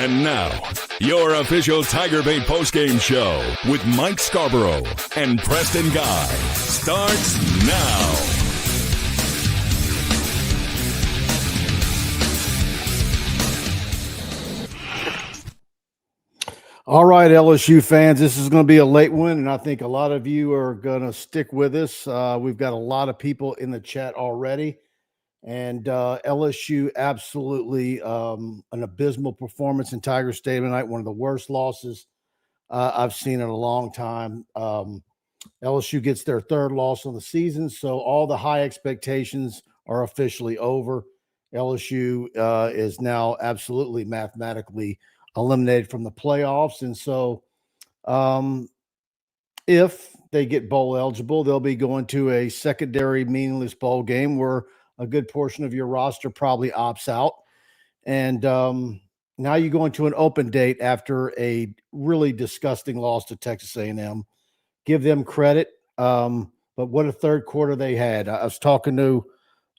And now, your official TigerBait Postgame Show with Mike Scarborough and Preston Guy starts now. All right, LSU fans, this is going to be a late one, and I think a lot of you are going to stick with us. We've got a lot of people in the chat already, and LSU absolutely an abysmal performance in Tiger Stadium tonight, one of the worst losses I've seen in a long time. LSU gets their third loss on the season, so all the high expectations are officially over. LSU is now absolutely mathematically eliminated from the playoffs. And so if they get bowl eligible, they'll be going to a secondary meaningless bowl game where a good portion of your roster probably opts out. And now you go into an open date after a really disgusting loss to Texas A&M. Give them credit. But what a third quarter they had. I was talking to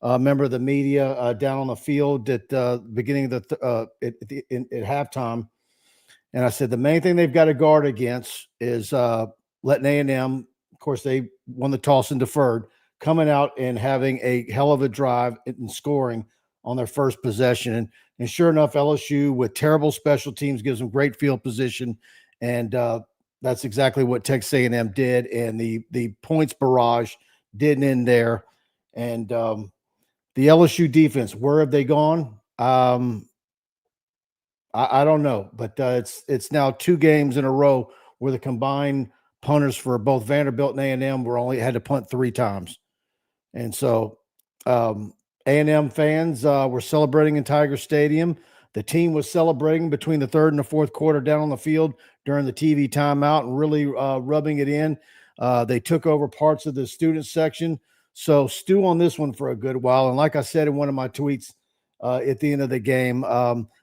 a member of the media down on the field at the beginning of at halftime. And I said, the main thing they've got to guard against is letting A&M, of course, they won the toss and deferred, coming out and having a hell of a drive and scoring on their first possession. And sure enough, LSU with terrible special teams gives them great field position. And that's exactly what Texas A&M did. And the points barrage didn't end there. And the LSU defense, where have they gone? I don't know, but it's now 2 games in a row where the combined punters for both Vanderbilt and A&M had to punt 3 times. And so A&M fans were celebrating in Tiger Stadium. The team was celebrating between the third and the fourth quarter down on the field during the TV timeout and really rubbing it in. They took over parts of the student section. So stew on this one for a good while. And like I said in one of my tweets at the end of the game,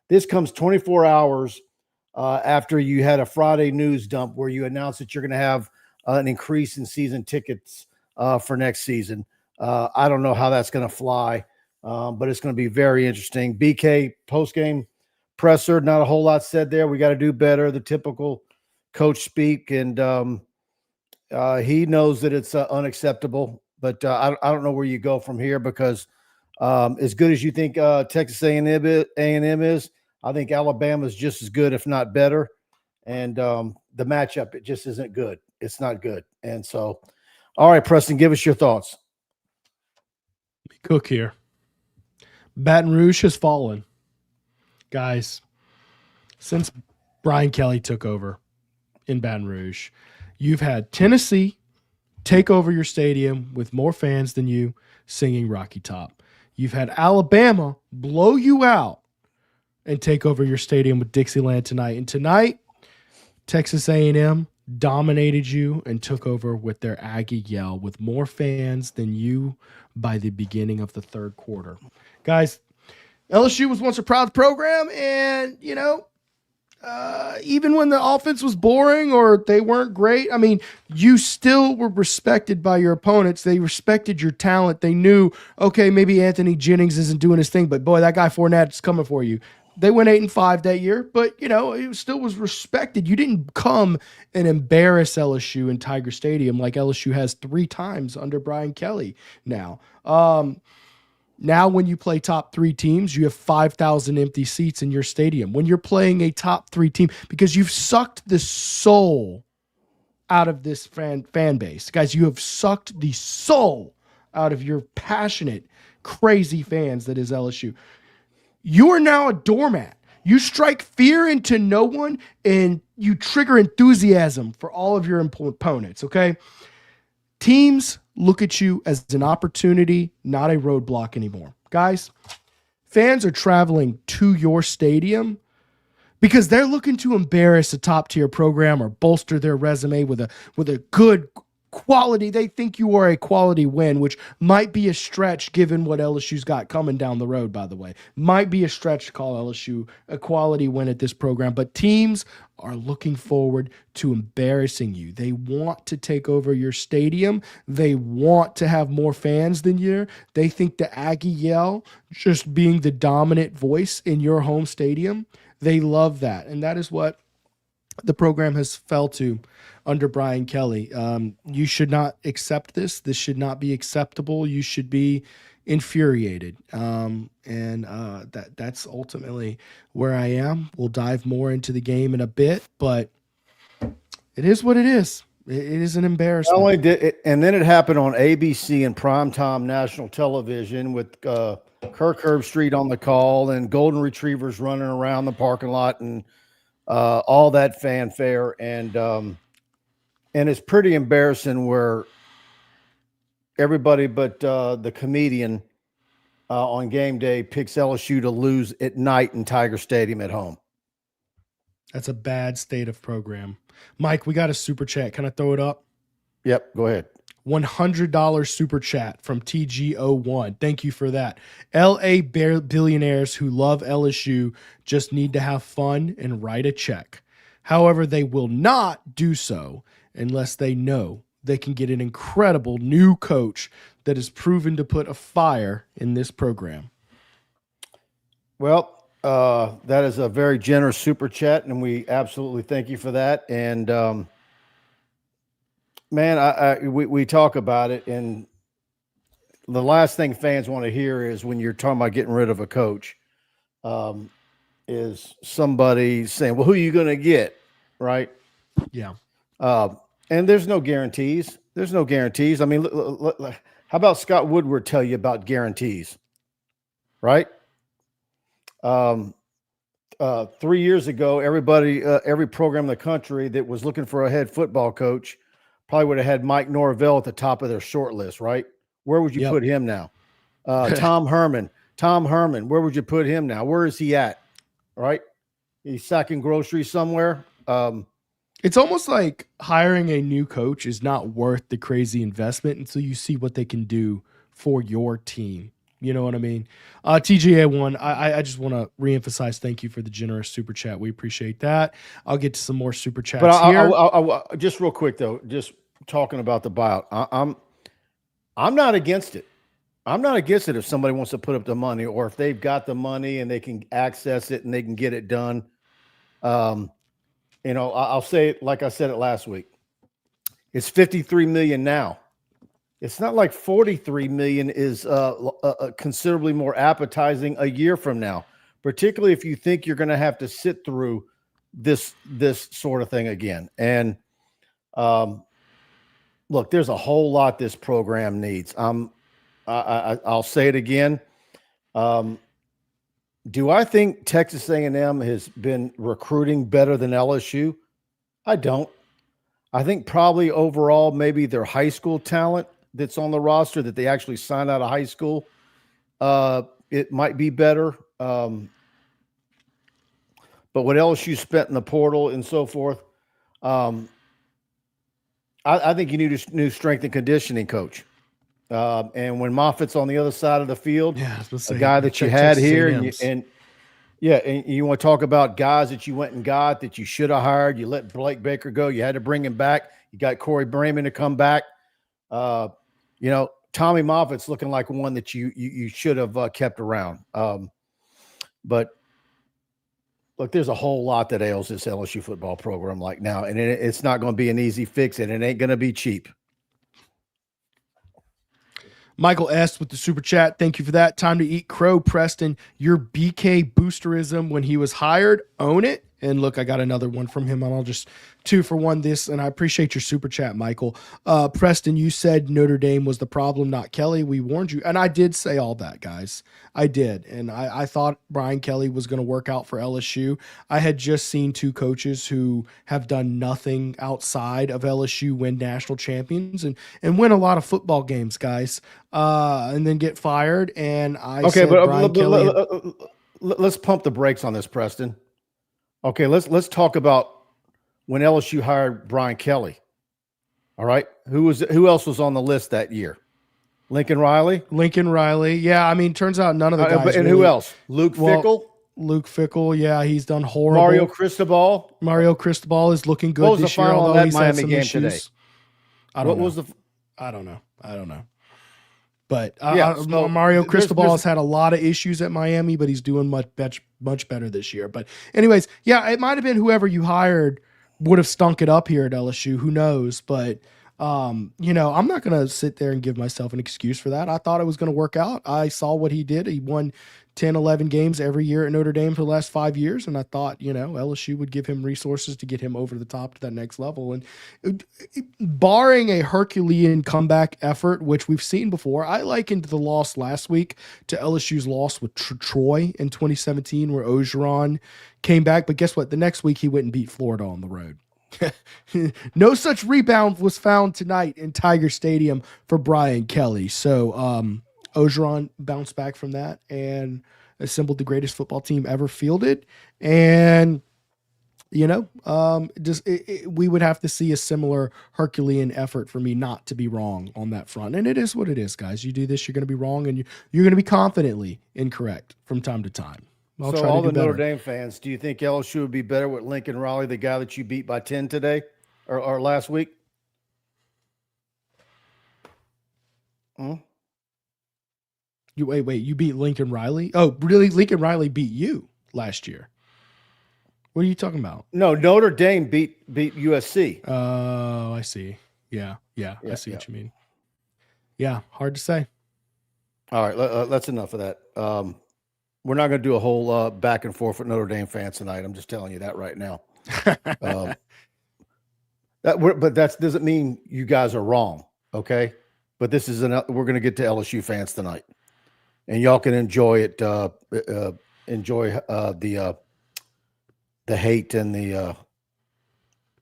this comes 24 hours after you had a Friday news dump where you announced that you're going to have an increase in season tickets for next season. I don't know how that's going to fly, but it's going to be very interesting. BK postgame presser, not a whole lot said there. We got to do better, the typical coach speak, and he knows that it's unacceptable. But I don't know where you go from here because as good as you think Texas A&M is, I think Alabama is just as good, if not better. And the matchup, it just isn't good. It's not good. And so, all right, Preston, give us your thoughts. Cook here. Baton Rouge has fallen. Guys, since Brian Kelly took over in Baton Rouge, you've had Tennessee take over your stadium with more fans than you singing Rocky Top. You've had Alabama blow you out and take over your stadium with Dixieland tonight. And tonight, Texas A&M dominated you and took over with their Aggie yell with more fans than you by the beginning of the third quarter. Guys, LSU was once a proud program, and, even when the offense was boring or they weren't great, I mean, you still were respected by your opponents. They respected your talent. They knew, okay, maybe Anthony Jennings isn't doing his thing, but boy, that guy Fournette's coming for you. They went 8-5 that year, but, it still was respected. You didn't come and embarrass LSU in Tiger Stadium like LSU has 3 times under Brian Kelly now. Now when you play top 3 teams, you have 5,000 empty seats in your stadium. When you're playing a top 3 team, because you've sucked the soul out of this fan base. Guys, you have sucked the soul out of your passionate, crazy fans that is LSU. You are now a doormat. You strike fear into no one, and you trigger enthusiasm for all of your opponents, okay? Teams look at you as an opportunity, not a roadblock anymore. Guys, fans are traveling to your stadium because they're looking to embarrass a top-tier program or bolster their resume with a good quality. They think you are a quality win, which might be a stretch given what LSU's got coming down the road, by the way. Might be a stretch to call LSU a quality win at this program, but teams are looking forward to embarrassing you. They want to take over your stadium. They want to have more fans than you. They think the Aggie yell, just being the dominant voice in your home stadium, they love that. And that is what the program has fell to under Brian Kelly. You should not accept this. This should not be acceptable. You should be infuriated. That's ultimately where I am. We'll dive more into the game in a bit, but it is what it is. It is an embarrassment. Not only did it, and then it happened on ABC and primetime national television with Kirk Herbstreit on the call and golden retrievers running around the parking lot and all that fanfare, and it's pretty embarrassing where everybody but the comedian on game day picks LSU to lose at night in Tiger Stadium at home. That's a bad state of program. Mike, we got a super chat. Can I throw it up? Yep, go ahead. $100 super chat from TG01. Thank you for that. LA billionaires who love LSU just need to have fun and write a check. However, they will not do so unless they know they can get an incredible new coach that is proven to put a fire in this program. Well, that is a very generous super chat, and we absolutely thank you for that. And man, we talk about it, and the last thing fans want to hear is when you're talking about getting rid of a coach, is somebody saying, "Well, who are you going to get?" Right? Yeah. And there's no guarantees. There's no guarantees. I mean, how about Scott Woodward tell you about guarantees? Right? 3 years ago, every program in the country that was looking for a head football coach probably would have had Mike Norvell at the top of their short list, right? Where would you put him now? Tom Herman, where would you put him now? Where is he at? Right? He's sacking groceries somewhere. It's almost like hiring a new coach is not worth the crazy investment until you see what they can do for your team. You know what I mean? TGA1, I just want to reemphasize thank you for the generous super chat. We appreciate that. I'll get to some more super chats here. I just real quick, though, just talking about the buyout. I'm not against it. I'm not against it if somebody wants to put up the money or if they've got the money and they can access it and they can get it done. I'll say it like I said it last week. It's $53 million now. It's not like $43 million is considerably more appetizing a year from now, particularly if you think you're going to have to sit through this sort of thing again. And look, there's a whole lot this program needs. I'll say it again. Do I think Texas A&M has been recruiting better than LSU? I don't. I think probably overall maybe their high school talent that's on the roster that they actually signed out of high school, it might be better. But what LSU spent in the portal and so forth, I think you need a new strength and conditioning coach. And when Moffitt's on the other side of the field, a guy that you had here, and you want to talk about guys that you went and got that you should have hired. You let Blake Baker go. You had to bring him back. You got Corey Bremen to come back. Tommy Moffitt's looking like one that you should have kept around. But look, there's a whole lot that ails this LSU football program like now, and it's not going to be an easy fix, and it ain't going to be cheap. Michael S. with the super chat. Thank you for that. Time to eat crow, Preston. Your BK boosterism when he was hired, own it. And look, I got another one from him, and I'll just 2 for 1 this, and I appreciate your super chat, Michael. Preston, you said Notre Dame was the problem, not Kelly. We warned you. And I did say all that, guys. I did. And I thought Brian Kelly was going to work out for LSU. I had just seen 2 coaches who have done nothing outside of LSU win national champions and win a lot of football games, guys, and then get fired. And let's pump the brakes on this, Preston. Okay, let's talk about when LSU hired Brian Kelly. All right. Who else was on the list that year? Lincoln Riley. Yeah, I mean, turns out none of the guys. And really, who else? Luke Fickle. Luke Fickle. Yeah, he's done horrible. Mario Cristobal is looking good what was this the final year, on although that he's Miami had some game issues. today? I don't know. But Mario Cristobal has had a lot of issues at Miami, but he's doing much better this year. But anyways, yeah, it might have been whoever you hired would have stunk it up here at LSU. Who knows? But I'm not going to sit there and give myself an excuse for that. I thought it was going to work out. I saw what he did. He won 10, 11 games every year at Notre Dame for the last 5 years. And I thought, LSU would give him resources to get him over the top to that next level. And barring a Herculean comeback effort, which we've seen before, I likened the loss last week to LSU's loss with Troy in 2017, where Ogeron came back. But guess what? The next week he went and beat Florida on the road. No such rebound was found tonight in Tiger Stadium for Brian Kelly. So Ogeron bounced back from that and assembled the greatest football team ever fielded. And, we would have to see a similar Herculean effort for me not to be wrong on that front. And it is what it is, guys. You do this, you're going to be wrong, and you're going to be confidently incorrect from time to time. So all the Notre Dame fans, do you think LSU would be better with Lincoln Riley, the guy that you beat by 10 today or last week? You beat Lincoln Riley? Oh, really? Lincoln Riley beat you last year. What are you talking about? No, Notre Dame beat USC. Oh, I see. Yeah, I see what you mean. Yeah, hard to say. All right, that's enough of that. We're not going to do a whole back and forth with Notre Dame fans tonight. I'm just telling you that right now. But that doesn't mean you guys are wrong, okay? But this is we're going to get to LSU fans tonight, and y'all can enjoy it. Enjoy the hate and the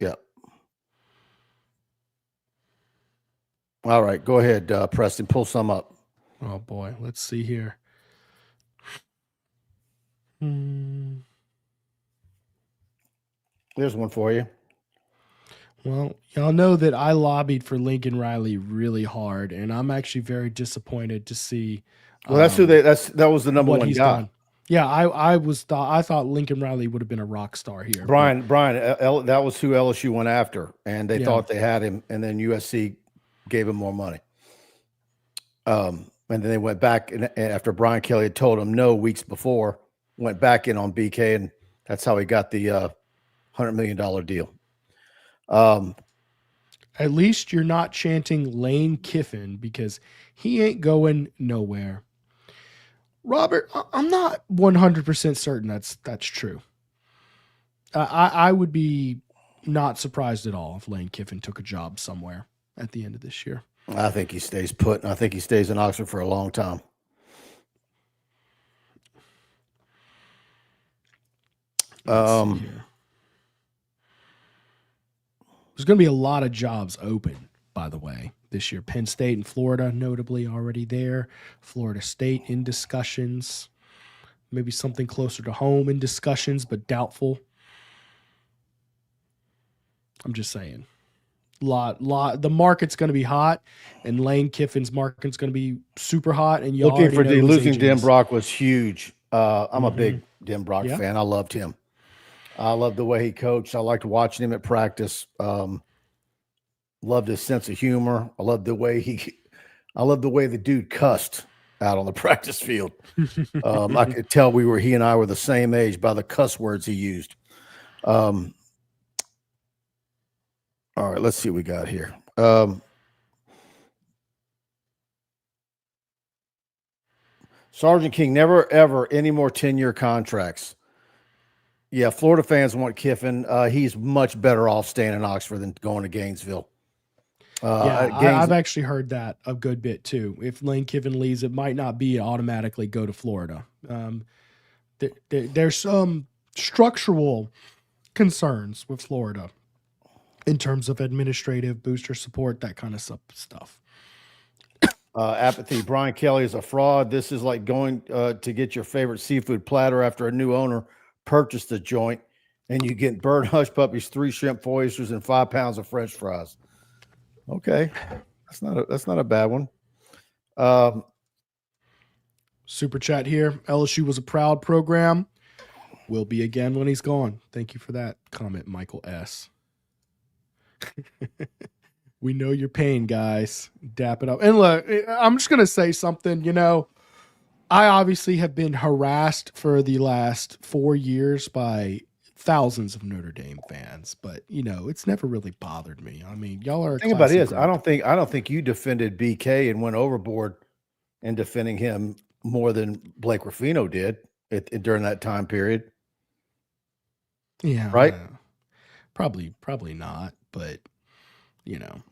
yeah. All right, go ahead, Preston. Pull some up. Oh boy, let's see here. There's one for you. Well, y'all know that I lobbied for Lincoln Riley really hard, and I'm actually very disappointed to see. Well, that was the number one guy. Done. Yeah, I thought Lincoln Riley would have been a rock star here. Brian, that was who LSU went after, and they thought they had him, and then USC gave him more money. And then they went back, and after Brian Kelly had told him no weeks before, went back in on BK, and that's how he got the $100 million deal. At least you're not chanting Lane Kiffin, because he ain't going nowhere. Robert, I'm not 100% certain that's true. I would be not surprised at all if Lane Kiffin took a job somewhere at the end of this year. I think he stays put, and I think he stays in Oxford for a long time. There's going to be a lot of jobs open, by the way, this year. Penn State and Florida, notably, already there. Florida State in discussions. Maybe something closer to home in discussions, but doubtful. I'm just saying. The market's going to be hot, and Lane Kiffin's market's going to be super hot. And you looking for losing Dim Brock was huge. I'm a big Dim Brock fan. I loved him. I loved the way he coached. I liked watching him at practice. Loved his sense of humor. I loved the way the dude cussed out on the practice field. I could tell he and I were the same age by the cuss words he used. All right, let's see what we got here. Sergeant King, never, ever any more 10-year contracts. Yeah, Florida fans want Kiffin. He's much better off staying in Oxford than going to Gainesville. I've actually heard that a good bit too. If Lane Kiffin leaves, it might not be automatically go to Florida. There's some structural concerns with Florida in terms of administrative booster support, that kind of stuff. Apathy. Brian Kelly is a fraud. This is like going to get your favorite seafood platter after a new owner purchased the joint, and you get bird hush puppies, 3 shrimp, 4 oysters, and 5 pounds of French fries. Okay, that's not a bad one. Super chat here. LSU was a proud program. Will be again when he's gone. Thank you for that comment, Michael S. We know your pain, guys. Dap it up. And look, I'm just going to say something. You know, I obviously have been harassed for the last 4 years by thousands of Notre Dame fans, but you know, it's never really bothered me. I mean, y'all are a thing about it is, group. I don't think you defended BK and went overboard in defending him more than Blake Ruffino did during that time period. Yeah, right. Probably not, but you know,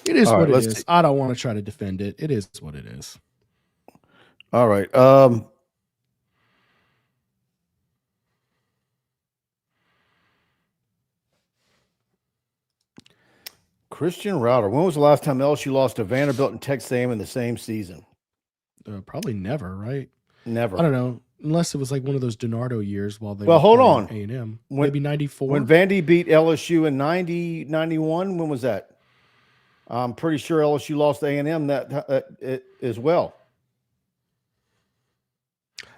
it is All what right, it is. I don't want to try to defend it. It is what it is. All right. Christian Router. When was the last time LSU lost to Vanderbilt and Texas A&M in the same season? Probably never, right? Never. I don't know, unless it was like one of those DiNardo years while they well, were hold on. A&M. Maybe 94. When Vandy beat LSU in 90, 91, when was that? I'm pretty sure LSU lost to A&M that as well.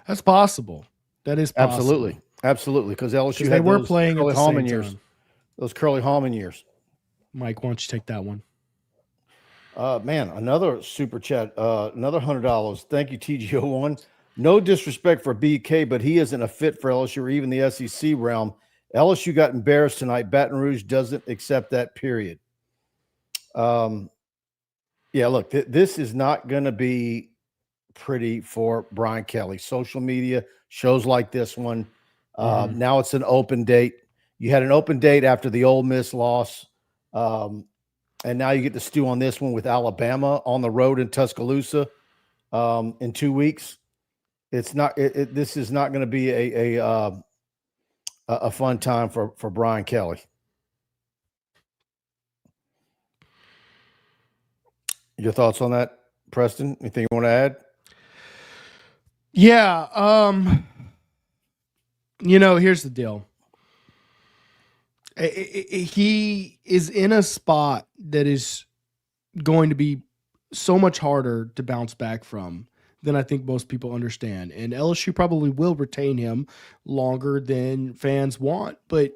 That's possible. That is possible. Absolutely, because LSU they were playing at the same years. time. Those Curly Hallman years. Mike, why don't you take that one? Man, another super chat, another $100. Thank you, TGO1. No disrespect for BK, but he isn't a fit for LSU or even the SEC realm. LSU got embarrassed tonight. Baton Rouge doesn't accept that, period. Yeah, look, this is not going to be pretty for Brian Kelly. Social media, shows like this one. Now it's an open date. You had an open date after the Ole Miss loss. And now you get to stew on this one with Alabama on the road in Tuscaloosa in 2 weeks. It's not. This is not going to be a fun time for Brian Kelly. Your thoughts on that, Preston? Anything you want to add? Yeah. You know, here's the deal. He is in a spot that is going to be so much harder to bounce back from than I think most people understand. And LSU probably will retain him longer than fans want. But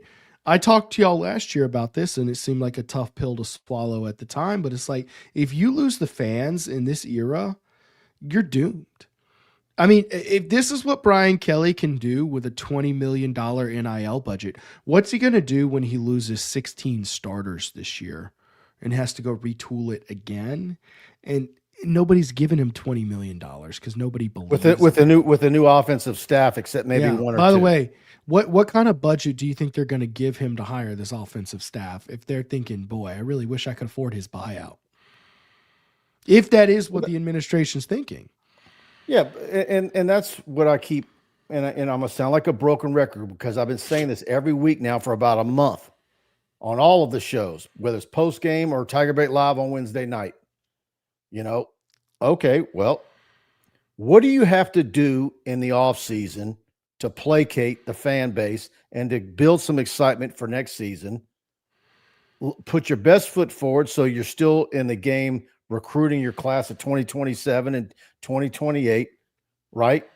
I talked to y'all last year about this, and it seemed like a tough pill to swallow at the time. But it's like, if you lose the fans in this era, you're doomed. I mean, if this is what Brian Kelly can do with a $20 million NIL budget, what's he going to do when he loses 16 starters this year and has to go retool it again? And nobody's given him $20 million because nobody believes with a new offensive staff, except maybe one or two. By the way, what kind of budget do you think they're going to give him to hire this offensive staff if they're thinking, boy, I really wish I could afford his buyout? If that is what the administration's thinking. Yeah, and that's what I keep, and I'm going to sound like a broken record because I've been saying this every week now for about a month on all of the shows, whether it's post-game or TigerBait Live on Wednesday night. You know, okay, well, what do you have to do in the offseason to placate the fan base and to build some excitement for next season? Put your best foot forward so you're still in the game recruiting your class of 2027 and 2028, right?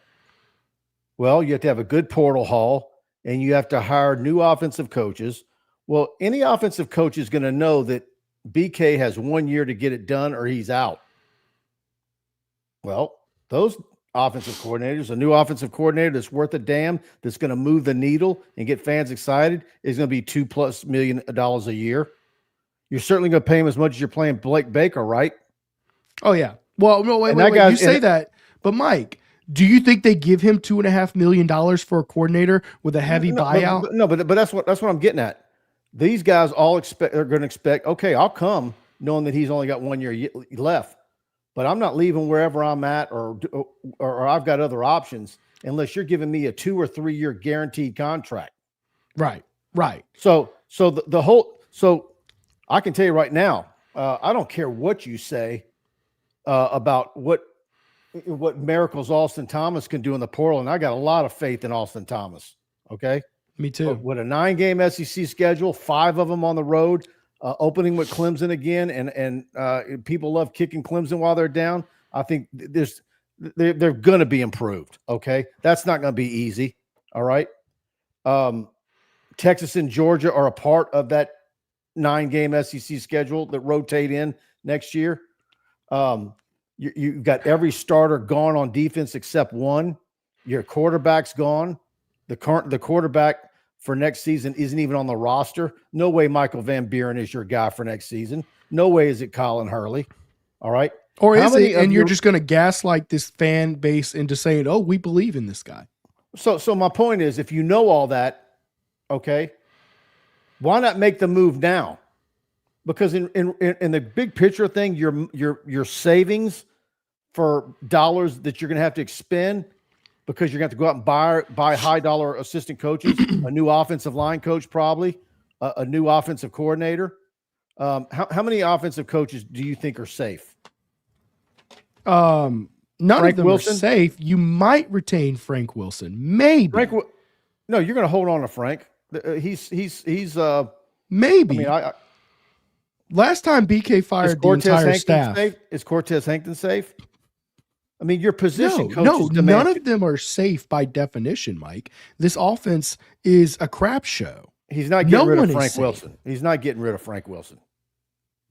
Well, you have to have a good portal haul and you have to hire new offensive coaches. Well, any offensive coach is going to know that BK has 1 year to get it done or he's out. Well, those offensive coordinators, a new offensive coordinator that's worth a damn, that's going to move the needle and get fans excited, is going to be $2+ million a year. You're certainly going to pay him as much as you're paying Blake Baker, right? Oh, yeah. Well, no, wait. You say that, but Mike, do you think they give him $2.5 million for a coordinator with a heavy buyout? But that's what I'm getting at. These guys all are going to expect, okay, I'll come knowing that he's only got 1 year left, but I'm not leaving wherever I'm at or I've got other options unless you're giving me a 2 or 3 year guaranteed contract. Right. So I can tell you right now, I don't care what you say about what miracles Austin Thomas can do in the portal, and I got a lot of faith in Austin Thomas. Okay, me too. With a 9-game SEC schedule, 5 of them on the road, opening with Clemson again, and people love kicking Clemson while they're down. I think they're going to be improved. Okay, that's not going to be easy. All right. Texas and Georgia are a part of that 9-game SEC schedule that rotate in next year. You've got every starter gone on defense except one. Your quarterback's gone. The quarterback for next season isn't even on the roster. No way Michael Van Buren is your guy for next season. No way is it Colin Hurley. All right. Or is it, and you're just going to gaslight this fan base into saying, oh, we believe in this guy. So my point is, if you know all that, okay, why not make the move now? Because in the big picture thing, your savings for dollars that you're going to have to expend because you're going to have to go out and buy high dollar assistant coaches, a new offensive line coach, probably a new offensive coordinator. How many offensive coaches do you think are safe? None Frank of them Wilson? are safe. You might retain Frank Wilson, maybe. No, you're going to hold on to Frank. He's maybe. I mean, last time BK fired the entire staff. Is Cortez Hankton safe? I mean, your position coaches. No, none of them are safe by definition, Mike. This offense is a crap show. He's not getting rid of Frank Wilson. He's not getting rid of Frank Wilson.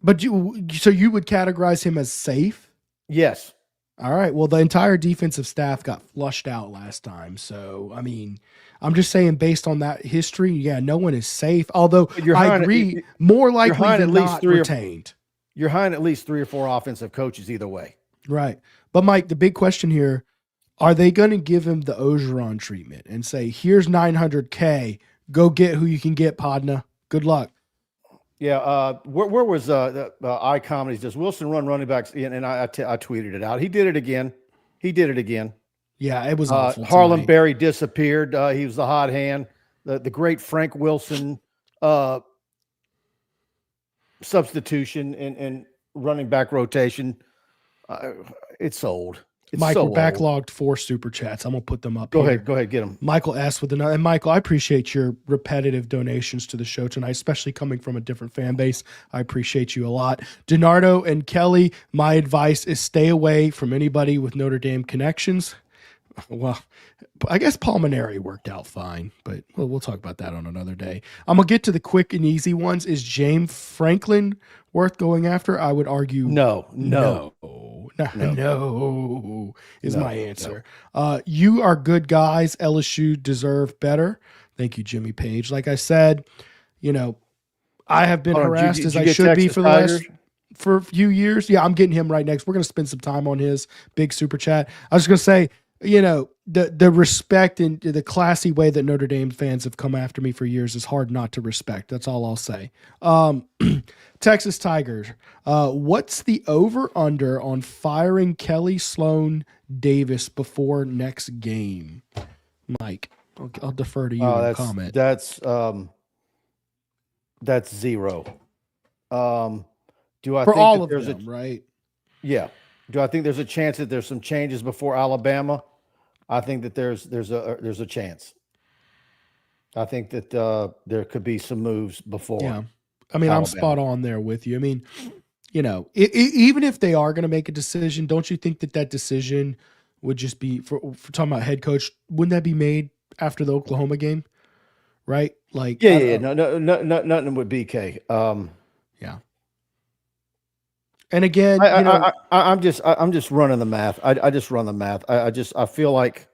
But you would categorize him as safe? Yes. All right. Well, the entire defensive staff got flushed out last time. So, I mean, I'm just saying based on that history, yeah, no one is safe. Although I agree, more likely than not retained. You're hiring at least 3 or 4 offensive coaches either way. Right. But, Mike, the big question here, are they going to give him the Ogeron treatment and say, here's $900K, go get who you can get, Podna. Good luck. Yeah, where was iComedies? Does Wilson run running backs? And I tweeted it out. He did it again. Yeah, it was awful Harlan tonight. Berry disappeared. He was the hot hand. The great Frank Wilson substitution and running back rotation. It's old. Mike, we're backlogged 4 super chats. I'm going to put them up. Go ahead, get them. Michael asked with another. And Michael, I appreciate your repetitive donations to the show tonight, especially coming from a different fan base. I appreciate you a lot. Donardo and Kelly, my advice is stay away from anybody with Notre Dame connections. Well, I guess Palmineri worked out fine, but we'll talk about that on another day. I'm going to get to the quick and easy ones. Is James Franklin worth going after? I would argue no is my answer. No. You are good guys. LSU deserve better. Thank you, Jimmy Page. Like I said, I have been harassed as I should be for the last for a few years. Yeah, I'm getting him right next. We're going to spend some time on his big super chat. I was going to say, the respect and the classy way that Notre Dame fans have come after me for years is hard not to respect. That's all I'll say. Texas Tigers. What's the over-under on firing Kelly Sloan Davis before next game? Mike, I'll defer to you in comment. That's 0. Do I for think all that of them, right? Yeah. Do I think there's a chance that there's some changes before Alabama? I think that there's a chance. I think that there could be some moves before. Yeah. I mean, Alabama. I'm spot on there with you. I mean, even if they are going to make a decision, don't you think that decision would just be for talking about head coach? Wouldn't that be made after the Oklahoma game? Right? Like, yeah. No, nothing with BK. Yeah. And again, I'm just running the math. I just run the math. I feel like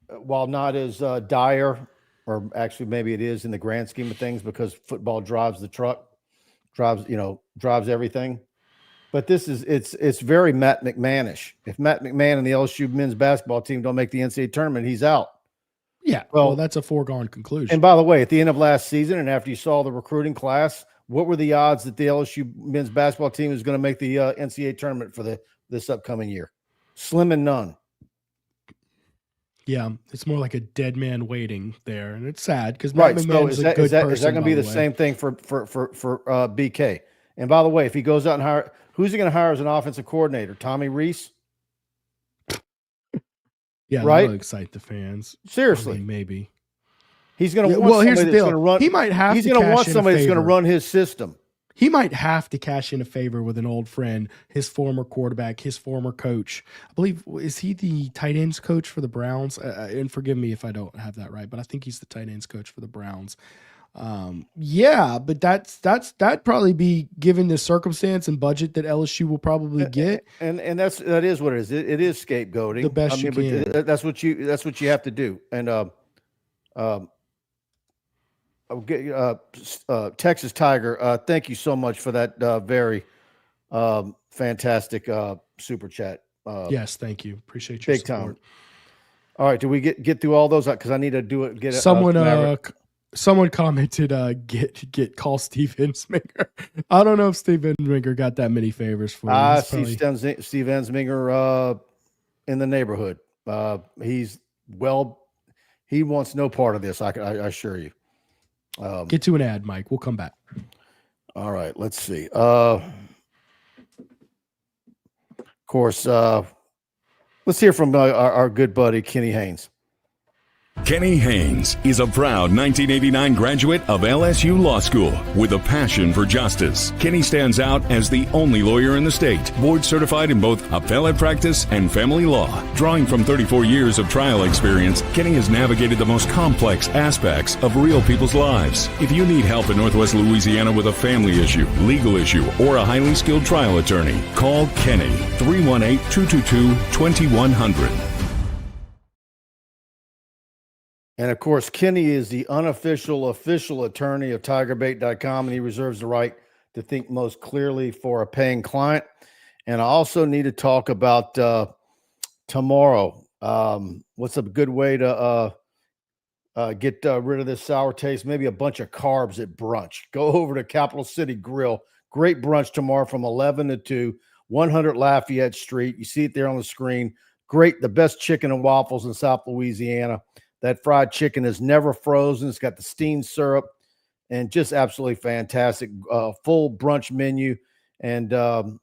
while not as dire, or actually maybe it is in the grand scheme of things, because football drives the truck, drives everything. But it's very Matt McMahonish. If Matt McMahon and the LSU men's basketball team don't make the NCAA tournament, he's out. Yeah. Well, that's a foregone conclusion. And by the way, at the end of last season, and after you saw the recruiting class, what were the odds that the LSU men's basketball team is going to make the NCAA tournament for this upcoming year? Slim and none. Yeah, it's more like a dead man waiting there, and it's sad because right. So is that going to be the same thing for BK? And by the way, if he goes out and hire, who's he going to hire as an offensive coordinator? Tommy Reese. Yeah, right. That'll excite the fans. Seriously, maybe. He's going to Well, want here's somebody the that's deal. going to run. He might have He's to going to cash want in a somebody that's going to favor. run his system. He might have to cash in a favor with an old friend, his former quarterback, his former coach. I believe, is he the tight ends coach for the Browns? And forgive me if I don't have that right, but I think he's the tight ends coach for the Browns. Yeah, but that'd probably be given the circumstance and budget that LSU will probably get. And that is what it is. It is scapegoating. The best you can. But that's what you have to do. And Texas Tiger, thank you so much for that very fantastic super chat. Yes, thank you. Appreciate your big support. time. All right, do we get through all those? Because I need to do it. Get Someone commented, call Steve Ensminger. I don't know if Steve Ensminger got that many favors for you. I see Steve Ensminger in the neighborhood. He wants no part of this. I assure you. Get to an ad, Mike. We'll come back. All right, let's see. Of course, let's hear from our good buddy Kenny Haines. Kenny Haines is a proud 1989 graduate of LSU Law School with a passion for justice. Kenny stands out as the only lawyer in the state, board certified in both appellate practice and family law. Drawing from 34 years of trial experience, Kenny has navigated the most complex aspects of real people's lives. If you need help in Northwest Louisiana with a family issue, legal issue, or a highly skilled trial attorney, call Kenny 318-222-2100. And of course, Kenny is the unofficial official attorney of TigerBait.com, and he reserves the right to think most clearly for a paying client. And I also need to talk about tomorrow. What's a good way to get rid of this sour taste? Maybe a bunch of carbs at brunch. Go over to Capital City Grill. Great brunch tomorrow from 11 to 2, 100 Lafayette Street. You see it there on the screen. Great, the best chicken and waffles in South Louisiana. That fried chicken is never frozen. It's got the steamed syrup and just absolutely fantastic. Full brunch menu. And you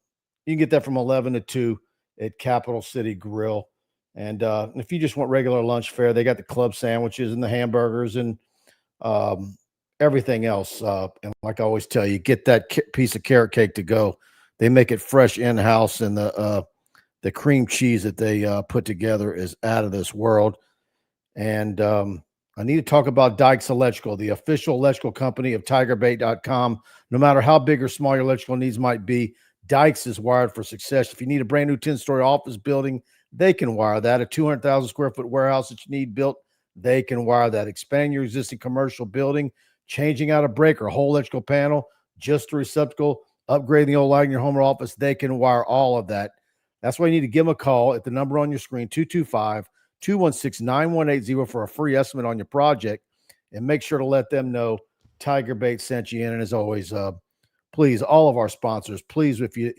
can get that from 11 to 2 at Capital City Grill. And if you just want regular lunch fare, they got the club sandwiches and the hamburgers and everything else. And like I always tell you, get that piece of carrot cake to go. They make it fresh in-house, and the cream cheese that they put together is out of this world. And I need to talk about Dykes Electrical, the official electrical company of TigerBait.com. No matter how big or small your electrical needs might be, Dykes is wired for success. If you need a brand new 10-story office building, they can wire that. A 200,000 square foot warehouse that you need built, they can wire that. Expanding your existing commercial building, changing out a breaker, a whole electrical panel, just a receptacle, upgrading the old light in your home or office, they can wire all of that. That's why you need to give them a call at the number on your screen, 225-216-9180 for a free estimate on your project, and make sure to let them know TigerBait sent you in. And as always, please, all of our sponsors, please, if you're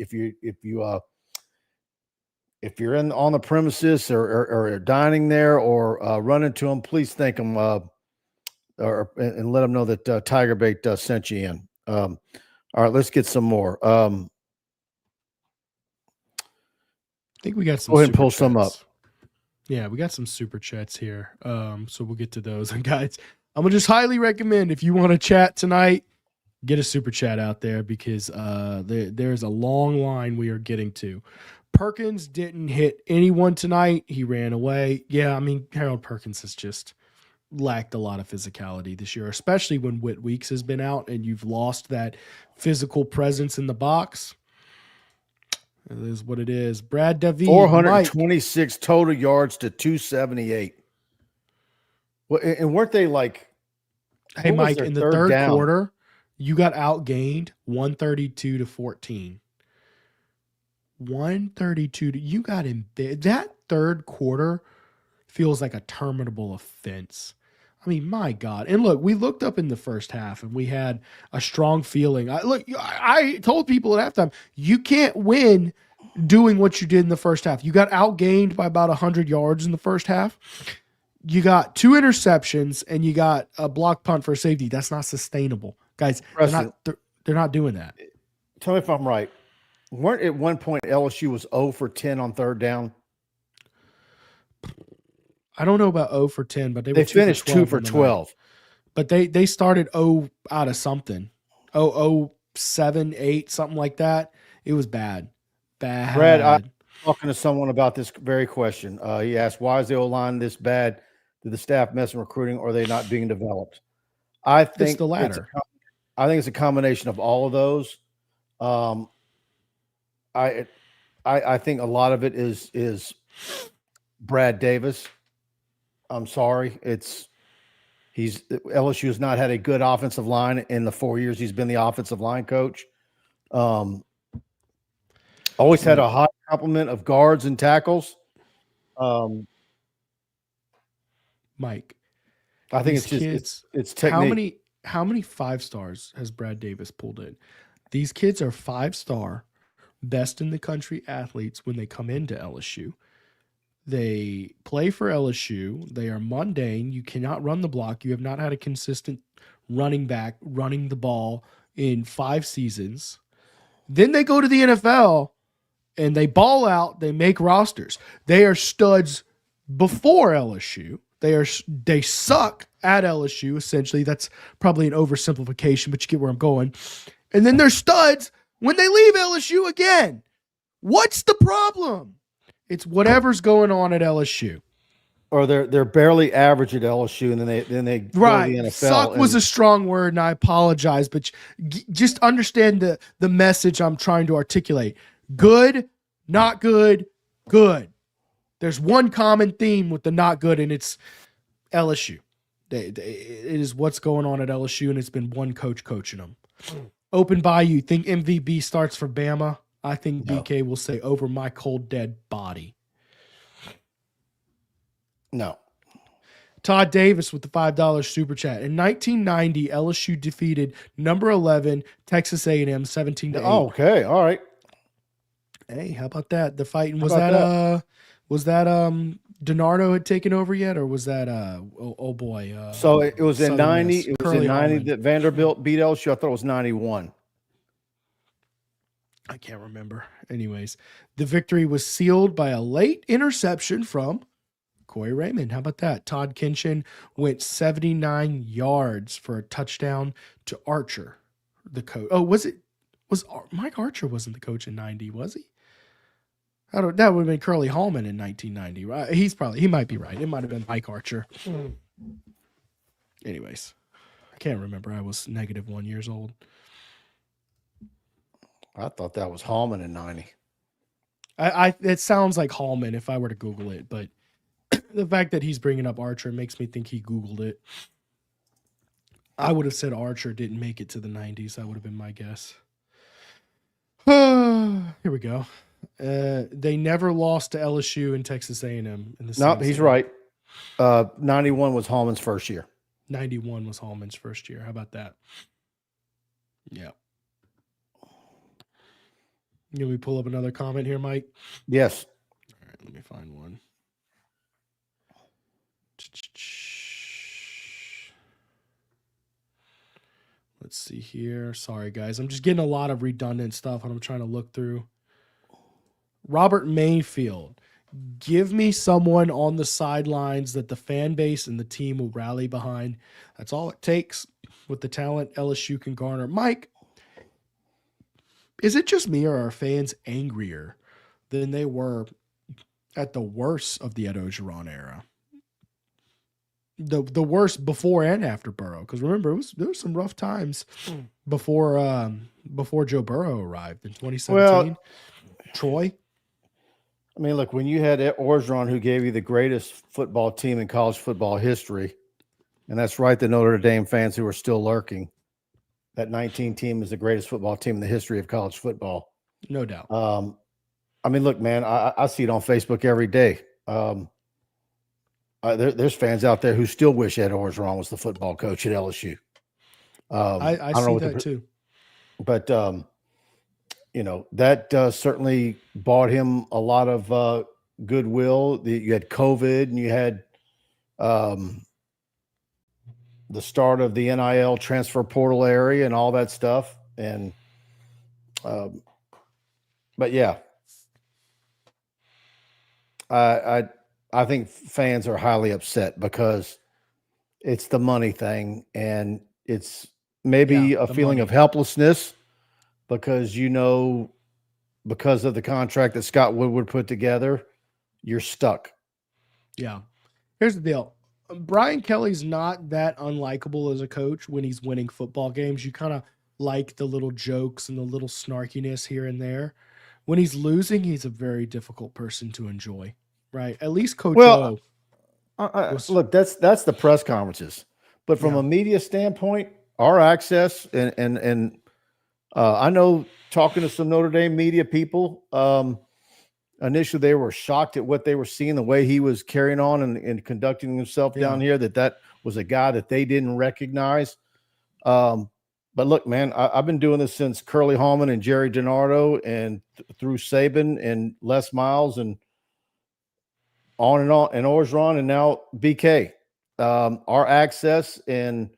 on the premises or dining there or run into them, please thank them and let them know that TigerBait sent you in. All right, let's get some more. I think we got some. Go ahead and pull some up. Yeah, we got some super chats here. So we'll get to those. And guys, I'm gonna just highly recommend, if you want to chat tonight, get a super chat out there, because there's a long line we are getting to. Perkins didn't hit anyone tonight. He ran away. Yeah, I mean, Harold Perkins has just lacked a lot of physicality this year, especially when Whit Weeks has been out and you've lost that physical presence in the box. It is what it is. Brad David, 426 total yards to 278. Well, and weren't they like? Hey, Mike, in the third quarter, you got outgained 132 to 14. 132 to, you got in that third quarter feels like a terminable offense. I mean, my God. And look, we looked up in the first half and we had a strong feeling. I told people at halftime, you can't win doing what you did in the first half. You got outgained by about 100 yards in the first half. You got 2 interceptions and you got a block punt for a safety. That's not sustainable. Guys, they're not doing that. Tell me if I'm right. Weren't at one point LSU was 0 for 10 on third down? I don't know about 0 for 10, but they finished 2 for 12. But they started out of something. 7, 8, something like that. It was bad. Brad, I'm talking to someone about this very question. He asked, why is the O-line this bad? Did the staff mess in recruiting, or are they not being developed? I think it's the latter. I think it's a combination of all of those. I think a lot of it is Brad Davis. I'm sorry. LSU has not had a good offensive line in the 4 years he's been the offensive line coach. Always had a high complement of guards and tackles. Mike, I think it's technique. How many 5 stars has Brad Davis pulled in? These kids are 5-star, best in the country athletes when they come into LSU. They play for LSU. They are mundane. You cannot run the block. You have not had a consistent running back running the ball in 5 seasons. Then they go to the NFL and they ball out. They make rosters. They are studs before LSU. They suck at LSU, essentially. That's probably an oversimplification, but you get where I'm going. And then they're studs when they leave LSU again. What's the problem? It's whatever's going on at LSU. Or they're barely average at LSU, and then they go to the NFL. Suck was a strong word, and I apologize, but just understand the message I'm trying to articulate. Good, not good, good. There's one common theme with the not good, and it's LSU. It is what's going on at LSU, and it's been one coach coaching them. Open Bayou, think MVP starts for Bama? I think BK will say over my cold, dead body. No. Todd Davis with the $5 super chat. In 1990, LSU defeated number 11 Texas A&M 17-8. Oh, okay, all right. Hey, how about that? The fighting was that DiNardo had taken over yet, or was that oh boy? So it was in 90. Miss, it was in 90 that Vanderbilt beat LSU. I thought it was 91. I can't remember. Anyways, the victory was sealed by a late interception from Corey Raymond. How about that? Todd Kinchin went 79 yards for a touchdown to Archer, the coach. Oh, was Mike Archer wasn't the coach in 90, was he? That would have been Curly Hallman in 1990, right? He might be right. It might have been Mike Archer. Anyways, I can't remember. I was -1 years old. I thought that was Hallman in 90. It sounds like Hallman if I were to Google it, but the fact that he's bringing up Archer makes me think he Googled it. I would have said Archer didn't make it to the 90s. That would have been my guess. Here we go. They never lost to LSU and Texas A&M in the No, he's right. 91 was Hallman's first year. 91 was Hallman's first year. How about that? Yeah. Can we pull up another comment here, Mike? Yes. All right, let me find one. Let's see here. Sorry, guys. I'm just getting a lot of redundant stuff, and I'm trying to look through. Robert Mayfield. Give me someone on the sidelines that the fan base and the team will rally behind. That's all it takes with the talent LSU can garner. Mike, is it just me, or are fans angrier than they were at the worst of the Ed Ogeron era? The worst before and after Burrow, because remember there was some rough times before Joe Burrow arrived in 2017. Well, Troy. I mean, look, when you had Ed Orgeron, who gave you the greatest football team in college football history, and that's right, the Notre Dame fans who are still lurking. That 19 team is the greatest football team in the history of college football. No doubt. I mean, look, man, I see it on Facebook every day. There's fans out there who still wish Ed Orgeron was the football coach at LSU. I see that too. But, that certainly bought him a lot of goodwill. You had COVID, and you had the start of the NIL transfer portal area and all that stuff. And, but yeah, I think fans are highly upset because It's the money thing, and it's maybe a feeling of helplessness because because of the contract that Scott Woodward put together, you're stuck. Yeah. Here's the deal. Brian Kelly's not that unlikable as a coach when he's winning football games. You kind of like the little jokes and the little snarkiness here and there. When he's losing, he's a very difficult person to enjoy, right? At least Coach O. Look, that's the press conferences, but from a media standpoint, our access and I know talking to some Notre Dame media people, initially they were shocked at what they were seeing, the way he was carrying on and conducting himself down here, that was a guy that they didn't recognize. But look, man, I've been doing this since Curly Hallman and Jerry DiNardo and through Saban and Les Miles and on, and Orgeron, and now BK. Our access and